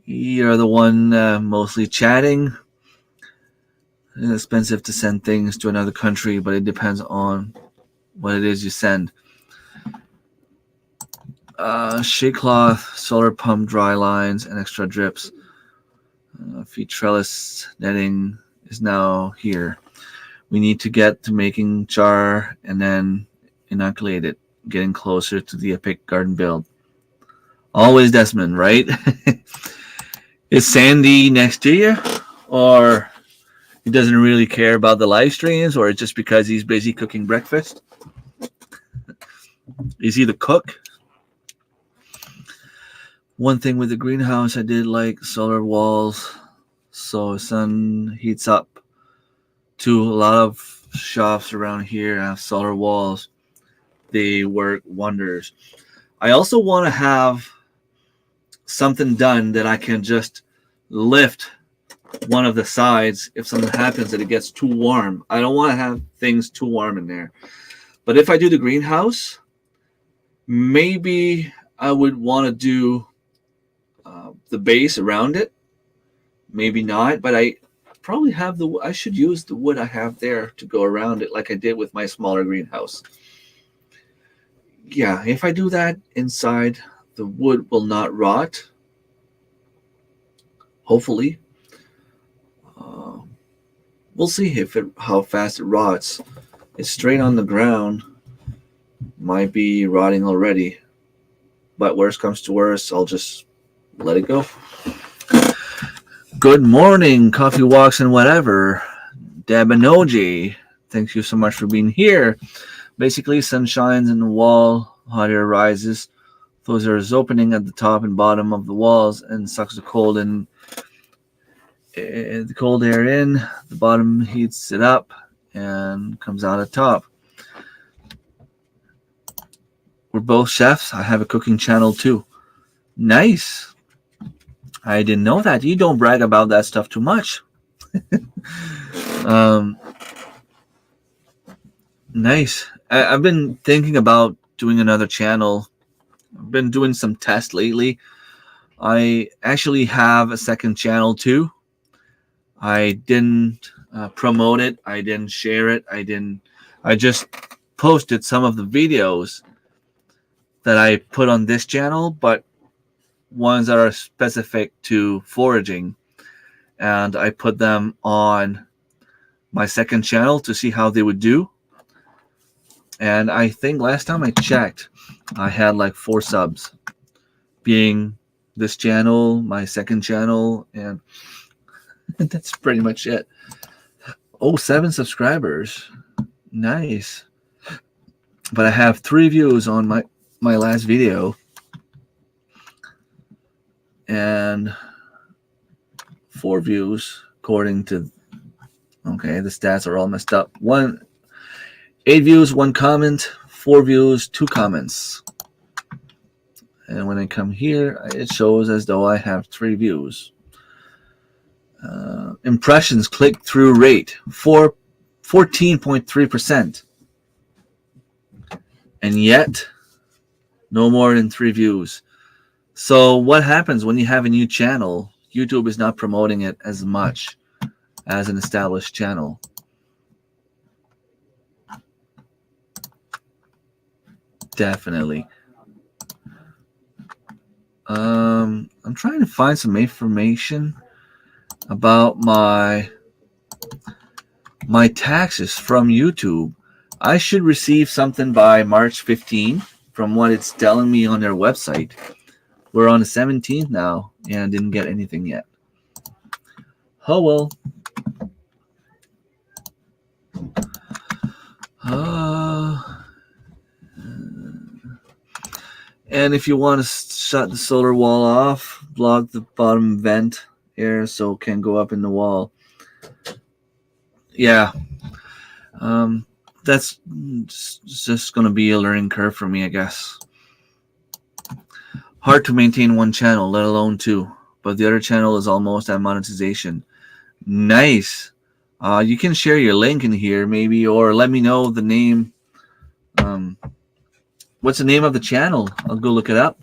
You're the one mostly chatting. It's expensive to send things to another country, but it depends on what it is you send. Shade cloth, solar pump, dry lines, and extra drips. Feed trellis netting is now here. We need to get to making char and then inoculate it, getting closer to the epic garden build. Always Desmond, right? Is Sandy next to you? Or he doesn't really care about the live streams? Or it's just because he's busy cooking breakfast? Is he the cook? One thing with the greenhouse, I did like solar walls, so sun heats up to a lot of shops around here have solar walls. They work wonders. I also want to have something done that I can just lift one of the sides if something happens that it gets too warm. I don't want to have things too warm in there. But if I do the greenhouse, maybe I would want to do the base around it. Maybe not, but I probably have the. I should use the wood I have there to go around it, like I did with my smaller greenhouse. Yeah, if I do that inside, the wood will not rot. Hopefully, uh, we'll see how fast it rots. It's straight on the ground, might be rotting already. But worst comes to worst, I'll just let it go. Good morning, coffee walks and whatever. Dabanoji, thank you so much for being here. Basically, sun shines in the wall, hot air rises. Those are opening at the top and bottom of the walls and sucks the cold the cold air in. The bottom heats it up and comes out at top. We're both chefs. I have a cooking channel too. Nice. I didn't know that. You don't brag about that stuff too much. Nice. I've been thinking about doing another channel. I've been doing some tests lately. I actually have a second channel too. I didn't promote it. I didn't share it. I just posted some of the videos that I put on this channel, but ones that are specific to foraging. And I put them on my second channel to see how they would do. And I think last time I checked, I had like 4 subs, being this channel, my second channel, and that's pretty much it. Oh, 7 subscribers. Nice. But I have 3 views on my last video. And 4 views according to, okay, the stats are all messed up. 8 views, 1 comment, 4 views, 2 comments. And when I come here, it shows as though I have 3 views. Impressions, click-through rate, 14.3%. And yet, no more than 3 views. So what happens when you have a new channel? YouTube is not promoting it as much as an established channel. Definitely. I'm trying to find some information about my taxes from YouTube. I should receive something by March 15 from what it's telling me on their website. We're on the 17th now and didn't get anything yet. Oh well. And if you want to shut the solar wall off, block the bottom vent air so it can go up in the wall. Yeah. That's just going to be a learning curve for me, I guess. Hard to maintain one channel, let alone 2. But the other channel is almost at monetization. Nice. You can share your link in here, maybe, or let me know the name. What's the name of the channel? I'll go look it up.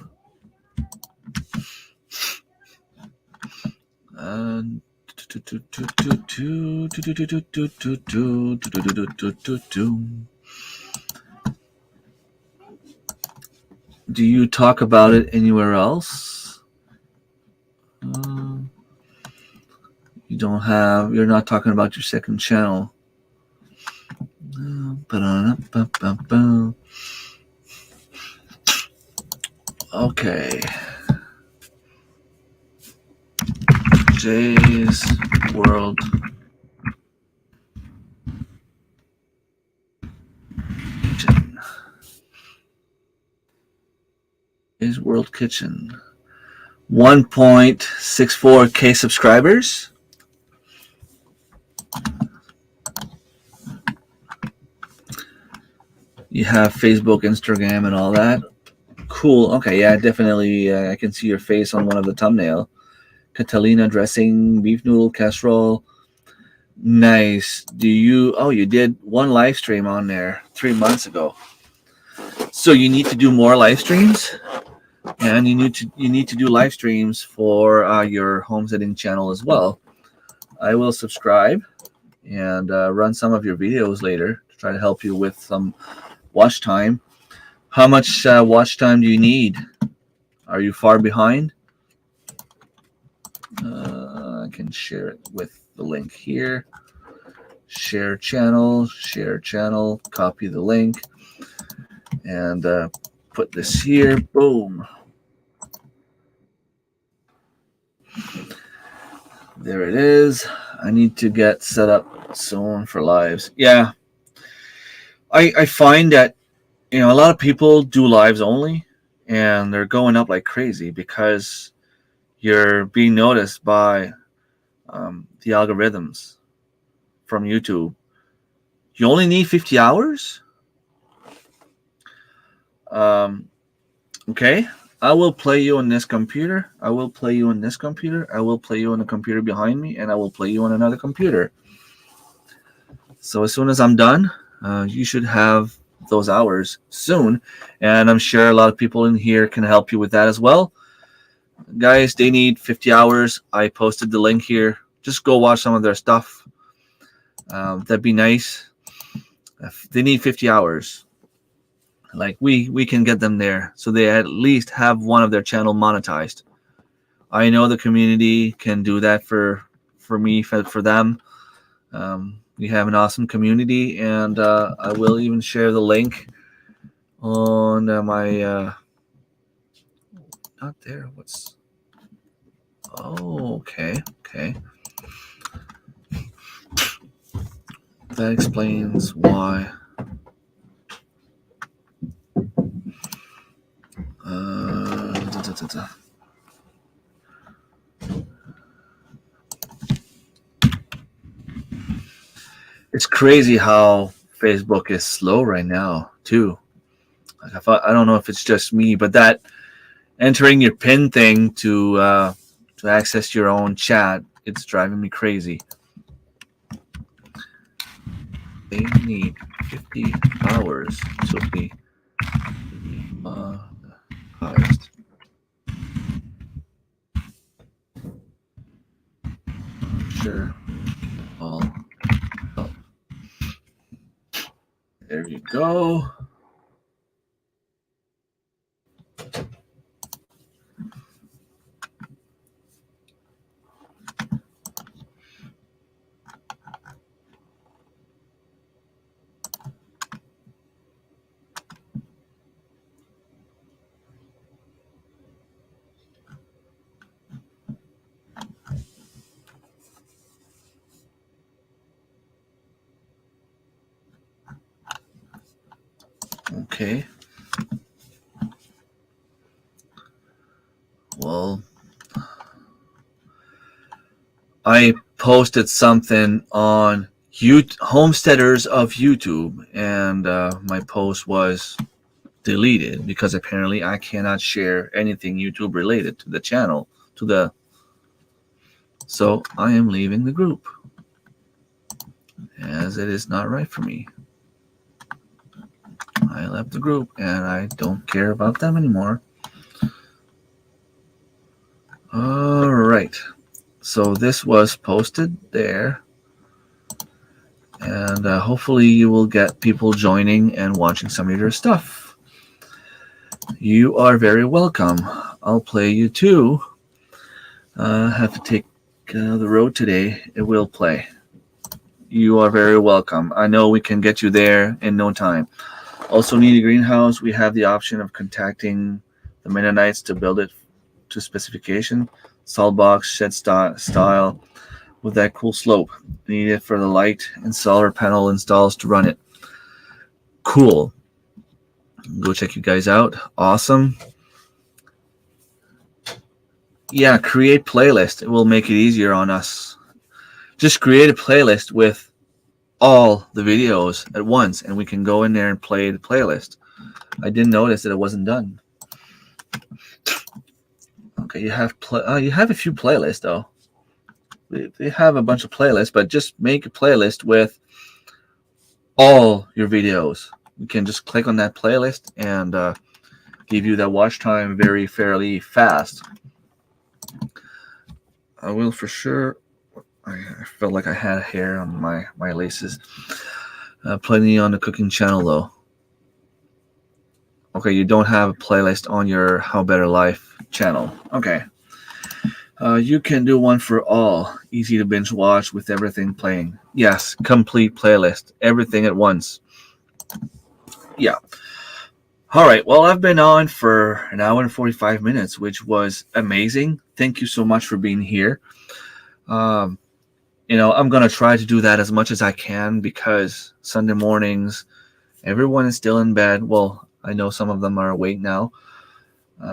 Do you talk about it anywhere else? You're not talking about your second channel. Okay. Jay's World Kitchen. Jay's World Kitchen. 1.64K subscribers. You have Facebook, Instagram, and all that. Cool. Okay, yeah, definitely. I can see your face on one of the thumbnail. Catalina dressing, beef noodle casserole. Nice. Do you? Oh, you did one live stream on there 3 months ago. So you need to do more live streams, and you need to do live streams for your homesteading channel as well. I will subscribe and run some of your videos later to try to help you with some watch time. How much watch time do you need? Are you far behind? I can share it with the link here. Share channel, copy the link, and put this here. Boom. There it is. I need to get set up soon for lives. Yeah. I find that, a lot of people do lives only, and they're going up like crazy because you're being noticed by the algorithms from YouTube. You only need 50 hours? Okay. I will play you on this computer. I will play you on this computer. I will play you on the computer behind me, and I will play you on another computer. So as soon as I'm done, you should have those hours soon. And I'm sure a lot of people in here can help you with that as well. Guys, they need 50 hours. I posted the link here. Just go watch some of their stuff. That'd be nice. If they need 50 hours. Like we can get them there, so they at least have one of their channel monetized. I know the community can do that for me, for them. We have an awesome community, and I will even share the link on my not there. What's okay. That explains why. It's crazy how Facebook is slow right now too. Like I don't know if it's just me, but that entering your PIN thing to access your own chat, it's driving me crazy. They need 50 hours to be highest. Sure. All up. There you go. Okay. Well, I posted something on Homesteaders of YouTube, and my post was deleted because apparently I cannot share anything YouTube related to the channel, so I am leaving the group, as it is not right for me. I left the group, and I don't care about them anymore. All right. So this was posted there, and hopefully you will get people joining and watching some of your stuff. You are very welcome. I'll play you too. Have to take the road today. It will play. You are very welcome. I know we can get you there in no time. Also need a greenhouse. We have the option of contacting the Mennonites to build it to specification. Salt box, shed style with that cool slope. Need it for the light and solar panel installs to run it. Cool. Go check you guys out. Awesome. Yeah, create playlist. It will make it easier on us. Just create a playlist with all the videos at once, and we can go in there and play the playlist. I didn't notice that it wasn't done. Okay, you have you have a few playlists though. They have a bunch of playlists, but just make a playlist with all your videos. You can just click on that playlist and give you that watch time very fairly fast. I will for sure. I felt like I had hair on my laces. Plenty on the cooking channel though. Okay, you don't have a playlist on your How Better Life channel. Okay. You can do one for all. Easy to binge watch with everything playing. Yes, complete playlist. Everything at once. Yeah. All right. Well, I've been on for an hour and 45 minutes, which was amazing. Thank you so much for being here. I'm going to try to do that as much as I can because Sunday mornings, everyone is still in bed. Well, I know some of them are awake now,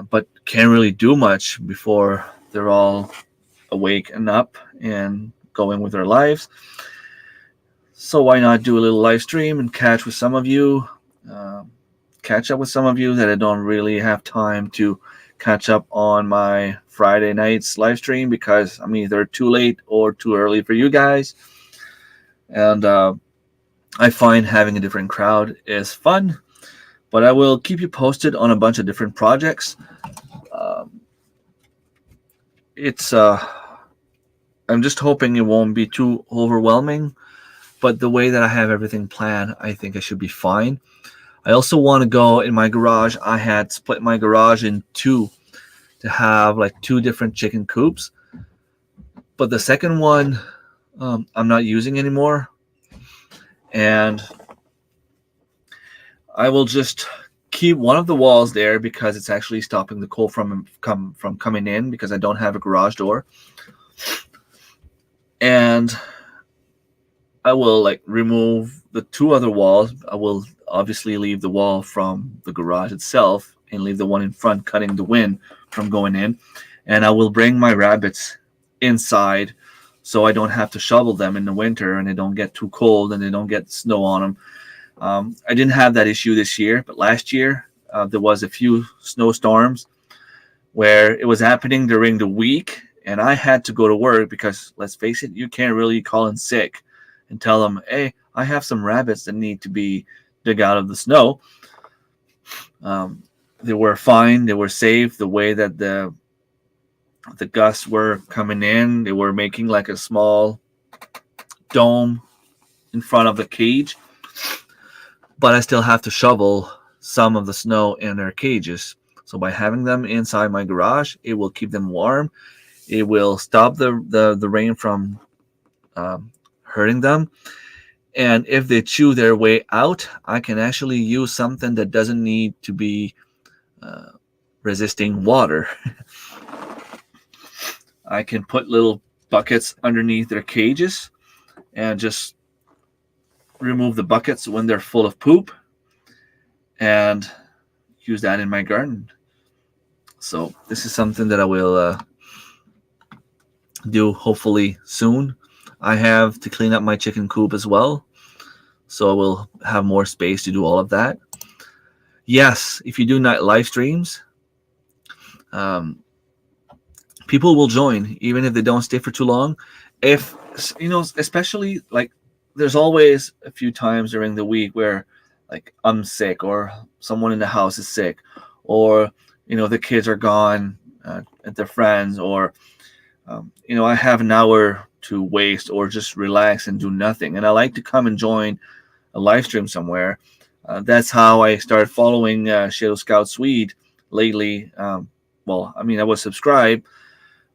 but can't really do much before they're all awake and up and going with their lives. So why not do a little live stream and catch up with some of you that I don't really have time to catch up on my Friday night's live stream because I'm either too late or too early for you guys. And I find having a different crowd is fun, but I will keep you posted on a bunch of different projects. I'm just hoping it won't be too overwhelming, but the way that I have everything planned, I think I should be fine. I also want to go in my garage. I had split my garage in two to have like two different chicken coops, but the second one I'm not using anymore, and I will just keep one of the walls there because it's actually stopping the cold from coming in because I don't have a garage door. And I will remove the two other walls. I will obviously leave the wall from the garage itself and leave the one in front cutting the wind from going in. And I will bring my rabbits inside so I don't have to shovel them in the winter and they don't get too cold and they don't get snow on them. I didn't have that issue this year, but last year there was a few snowstorms where it was happening during the week and I had to go to work because, let's face it, you can't really call in sick and tell them, hey, I have some rabbits that need to be dug out of the snow. They were fine. They were safe. The way that the gusts were coming in, they were making like a small dome in front of the cage. But I still have to shovel some of the snow in their cages. So by having them inside my garage, it will keep them warm. It will stop the rain from hurting them. And if they chew their way out, I can actually use something that doesn't need to be resisting water. I can put little buckets underneath their cages and just remove the buckets when they're full of poop and use that in my garden. So this is something that I will do hopefully soon. I have to clean up my chicken coop as well, so I will have more space to do all of that. Yes, if you do night live streams, people will join even if they don't stay for too long. If especially there's always a few times during the week where I'm sick or someone in the house is sick or the kids are gone at their friends or I have an hour to waste or just relax and do nothing, and I like to come and join a live stream somewhere. That's how I started following Shadow Scout Swede lately. I was subscribed,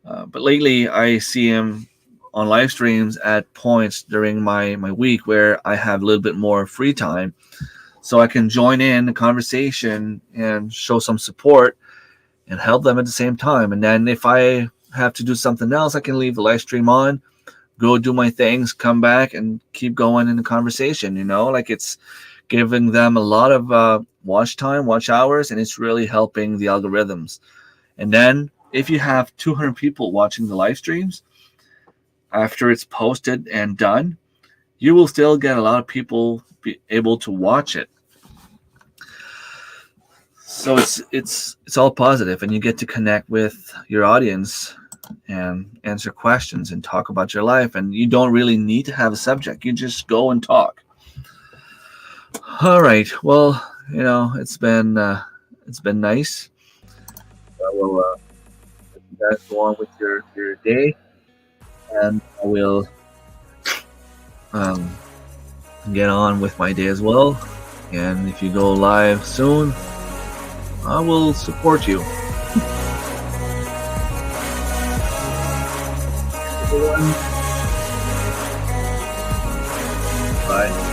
but lately I see him on live streams at points during my week where I have a little bit more free time, so I can join in the conversation and show some support and help them at the same time. And then if I have to do something else, I can leave the live stream on, go do my things, come back and keep going in the conversation. It's giving them a lot of watch time, watch hours, and it's really helping the algorithms. And then if you have 200 people watching the live streams, after it's posted and done, you will still get a lot of people be able to watch it. So it's all positive, and you get to connect with your audience and answer questions and talk about your life, and you don't really need to have a subject. You just go and talk. All right. Well, it's been nice. I will let you guys go on with your day, and I will get on with my day as well. And if you go live soon, I will support you. Bye.